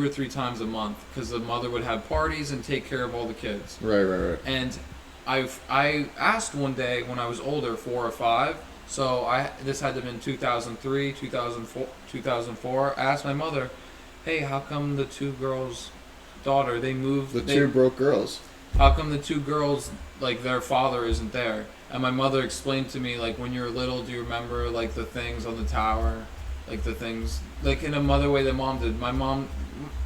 or 3 times a month, because the mother would have parties and take care of all the kids. Right. And I asked one day when I was older, 4 or 5. So this had to have been 2003, 2004. I asked my mother, "Hey, how come the 2 girls' daughter they moved?
The 2 broke girls.
How come the 2 girls like their father isn't there?" And my mother explained to me like, when you were little, do you remember like the things on the tower? like the things, like in a mother way that mom did. My mom,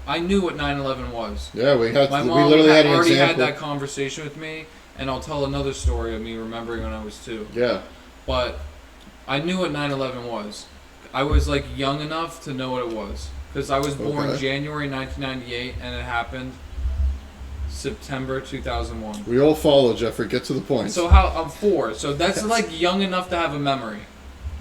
I knew what 9/11 was.
Yeah, we literally had an
already
example.
had that conversation with me, and I'll tell another story of me remembering when I was 2.
Yeah.
But I knew what 9/11 was. I was like young enough to know what it was because I was born January 1998, and it happened September 2001.
We all follow, Jeffrey. Get to the point.
So I'm 4. So that's like young enough to have a memory.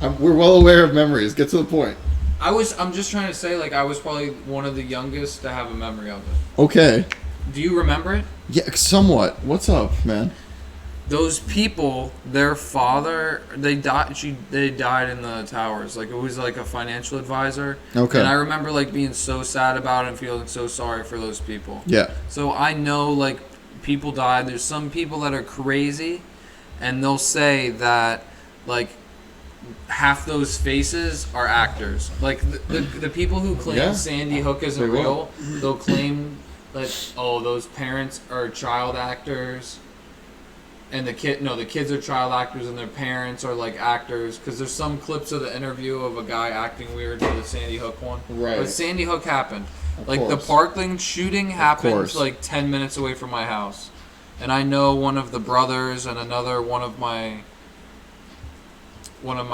We're well aware of memories. Get to the point.
I'm just trying to say, like, I was probably one of the youngest to have a memory of it.
Okay.
Do you remember it?
Yeah, somewhat. What's up, man?
Those people, their father, they died in the towers. Like, it was like a financial advisor.
Okay.
And I remember, like, being so sad about it and feeling so sorry for those people.
Yeah.
So I know, like, people died. There's some people that are crazy, and they'll say that, like, half those faces are actors. Like the people who claim Sandy Hook isn't real, they'll claim that those parents are child actors, and the kids are child actors, and their parents are like actors. Because there's some clips of the interview of a guy acting weird for the Sandy Hook one.
Right.
But Sandy Hook happened.
Of course.
The Parkland shooting happened like 10 minutes away from my house, and I know one of the brothers and another one of my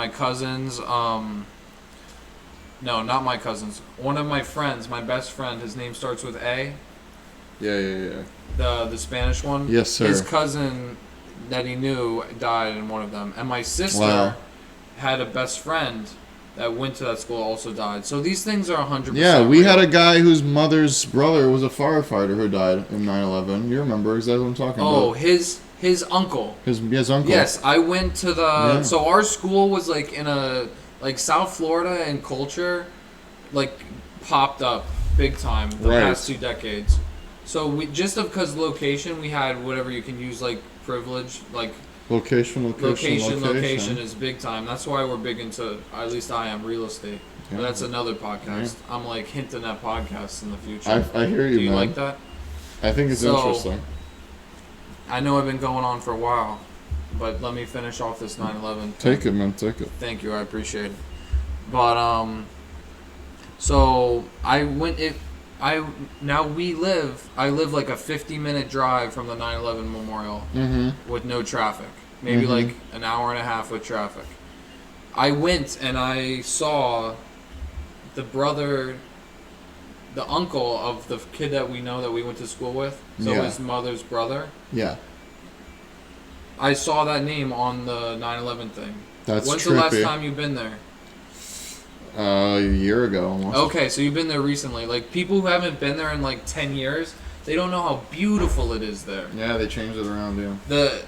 cousins, no, not my cousins. One of my friends, my best friend, his name starts with A.
Yeah.
The Spanish one?
Yes, sir.
His cousin that he knew died in one of them. And my sister had a best friend that went to that school, also died. So these things are 100%
Yeah, we
real.
had a guy whose mother's brother was a firefighter who died in 9/11. You remember exactly what I'm talking about.
Oh, his uncle.
His uncle.
Yes, I went to the... So our school was like in a... Like South Florida and culture like popped up big time the past 2 decades. So we just because location, we had whatever you can use like privilege, like location is big time. That's why we're big into, at least I am, real estate. But that's another podcast. I'm like hinting at podcasts in the future.
I hear you,
Do you
man.
like that?
I think it's interesting.
I know I've been going on for a while, but let me finish off this 9/11.
Take it, man. Take it.
Thank you, I appreciate it. But so I went. I live like a 50-minute drive from the 9/11 memorial with no traffic. Maybe like an hour and a half with traffic. I went and I saw the uncle of the kid that we know that we went to school with. So his mother's brother.
Yeah.
I saw that name on the 9/11 thing.
That's
When's
trippy.
the last time you've been there?
A year ago almost.
Okay, so you've been there recently. Like, people who haven't been there in like 10 years, they don't know how beautiful it is there.
Yeah, they changed it around, yeah.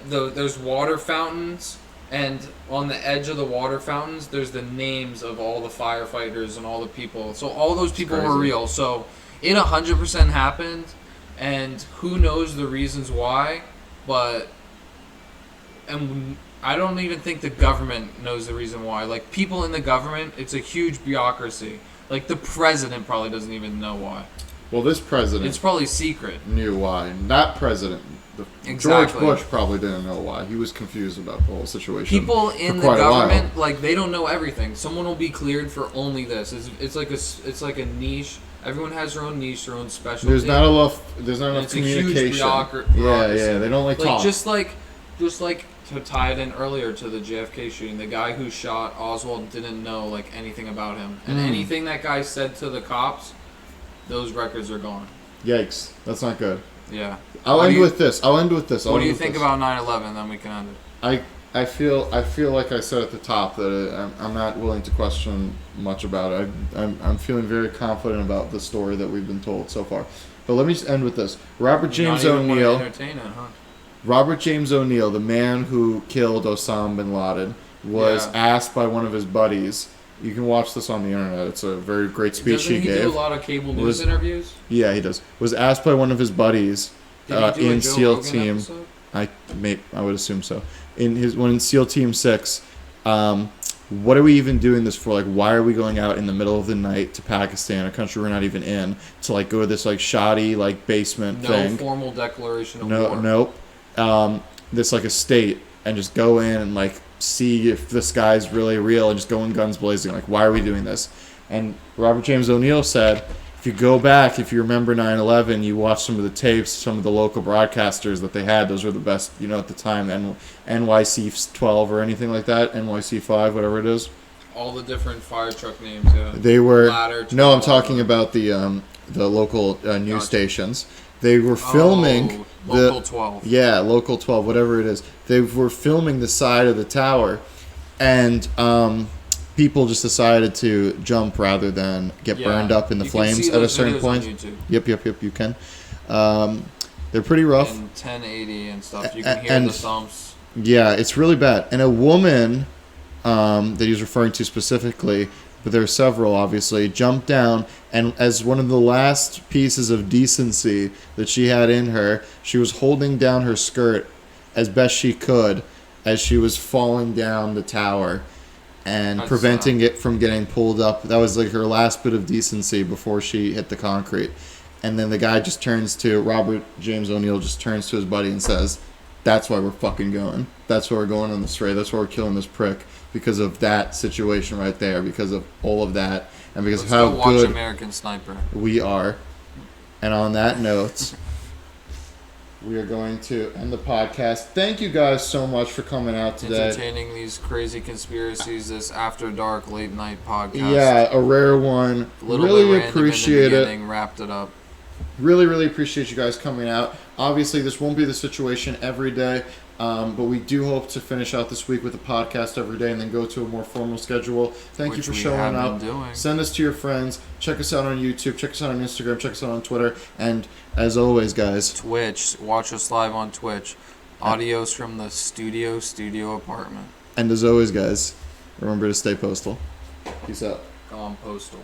There's water fountains, and on the edge of the water fountains, there's the names of all the firefighters and all the people. So all those people were real. So it 100% happened, and who knows the reasons why, but... And I don't even think the government knows the reason why. Like, people in the government, it's a huge bureaucracy. Like, the president probably doesn't even know why.
Well, this president...
It's probably secret.
...knew why. That president... George Bush probably didn't know why. He was confused about the whole situation.
People in the government, like, they don't know everything. Someone will be cleared for only this. It's like a niche. Everyone has their own niche, their own specialty.
There's not enough communication.
A huge bureaucracy.
Yeah, they don't like talk.
Just like to tie it in earlier to the JFK shooting, the guy who shot Oswald didn't know like anything about him, and anything that guy said to the cops, those records are gone.
Yikes, that's not good.
Yeah.
I'll end with this.
What do you think about 9/11? Then we can end it.
I feel like I said at the top that I'm not willing to question much about it. I'm feeling very confident about the story that we've been told so far. But let me just end with this. Robert James O'Neill, the man who killed Osama bin Laden, was asked by one of his buddies. You can watch this on the internet. It's a very great speech he gave.
Doesn't he do a lot of cable news interviews?
Yeah, he does. Was asked by one of his buddies in SEAL Team. I would assume so. In SEAL Team 6, what are we even doing this for? Like, why are we going out in the middle of the night to Pakistan, a country we're not even in, to like go to this like shoddy like basement thing?
No formal declaration of war.
Nope. This like a state, and just go in and like see if this guy's really real and just go in guns blazing. Like, why are we doing this? And Robert James O'Neill said, if you go back, if you remember 9/11, you watch some of the tapes, some of the local broadcasters that they had. Those were the best, at the time. NYC 12 or anything like that, NYC 5, whatever it is.
All the different fire truck names. Yeah.
They were.
Ladder,
no, I'm talking about the local news stations. They were filming
Local 12.
Yeah, Local 12, whatever it is. They were filming the side of the tower, and people just decided to jump rather than get burned up in the flames at a certain point. Yep, you can. They're pretty rough.
In 1080 and stuff, you can hear the thumps.
Yeah, it's really bad. And a woman that he's referring to specifically, but there are several, obviously, jumped down, and as one of the last pieces of decency that she had in her, she was holding down her skirt as best she could as she was falling down the tower and preventing it from getting pulled up. That was like her last bit of decency before she hit the concrete. And then the guy just turns to, Robert James O'Neill just turns to his buddy and says, that's why we're fucking going. That's why we're going on this raid. That's why we're killing this prick. Because of that situation right there. Because of all of that. And because of how good
watch American Sniper.
We are. And on that note, we are going to end the podcast. Thank you guys so much for coming out today.
Entertaining these crazy conspiracies, this after dark late night podcast.
Yeah, a rare one. Really appreciate it.
Wrapped it up.
Really, really appreciate you guys coming out. Obviously, this won't be the situation every day, but we do hope to finish out this week with a podcast every day and then go to a more formal schedule. Thank you for showing up. Send us to your friends. Check us out on YouTube. Check us out on Instagram. Check us out on Twitter. And as always, guys,
Twitch. Watch us live on Twitch. Audios from the studio apartment.
And as always, guys, remember to stay postal. Peace out.
Go on Postal.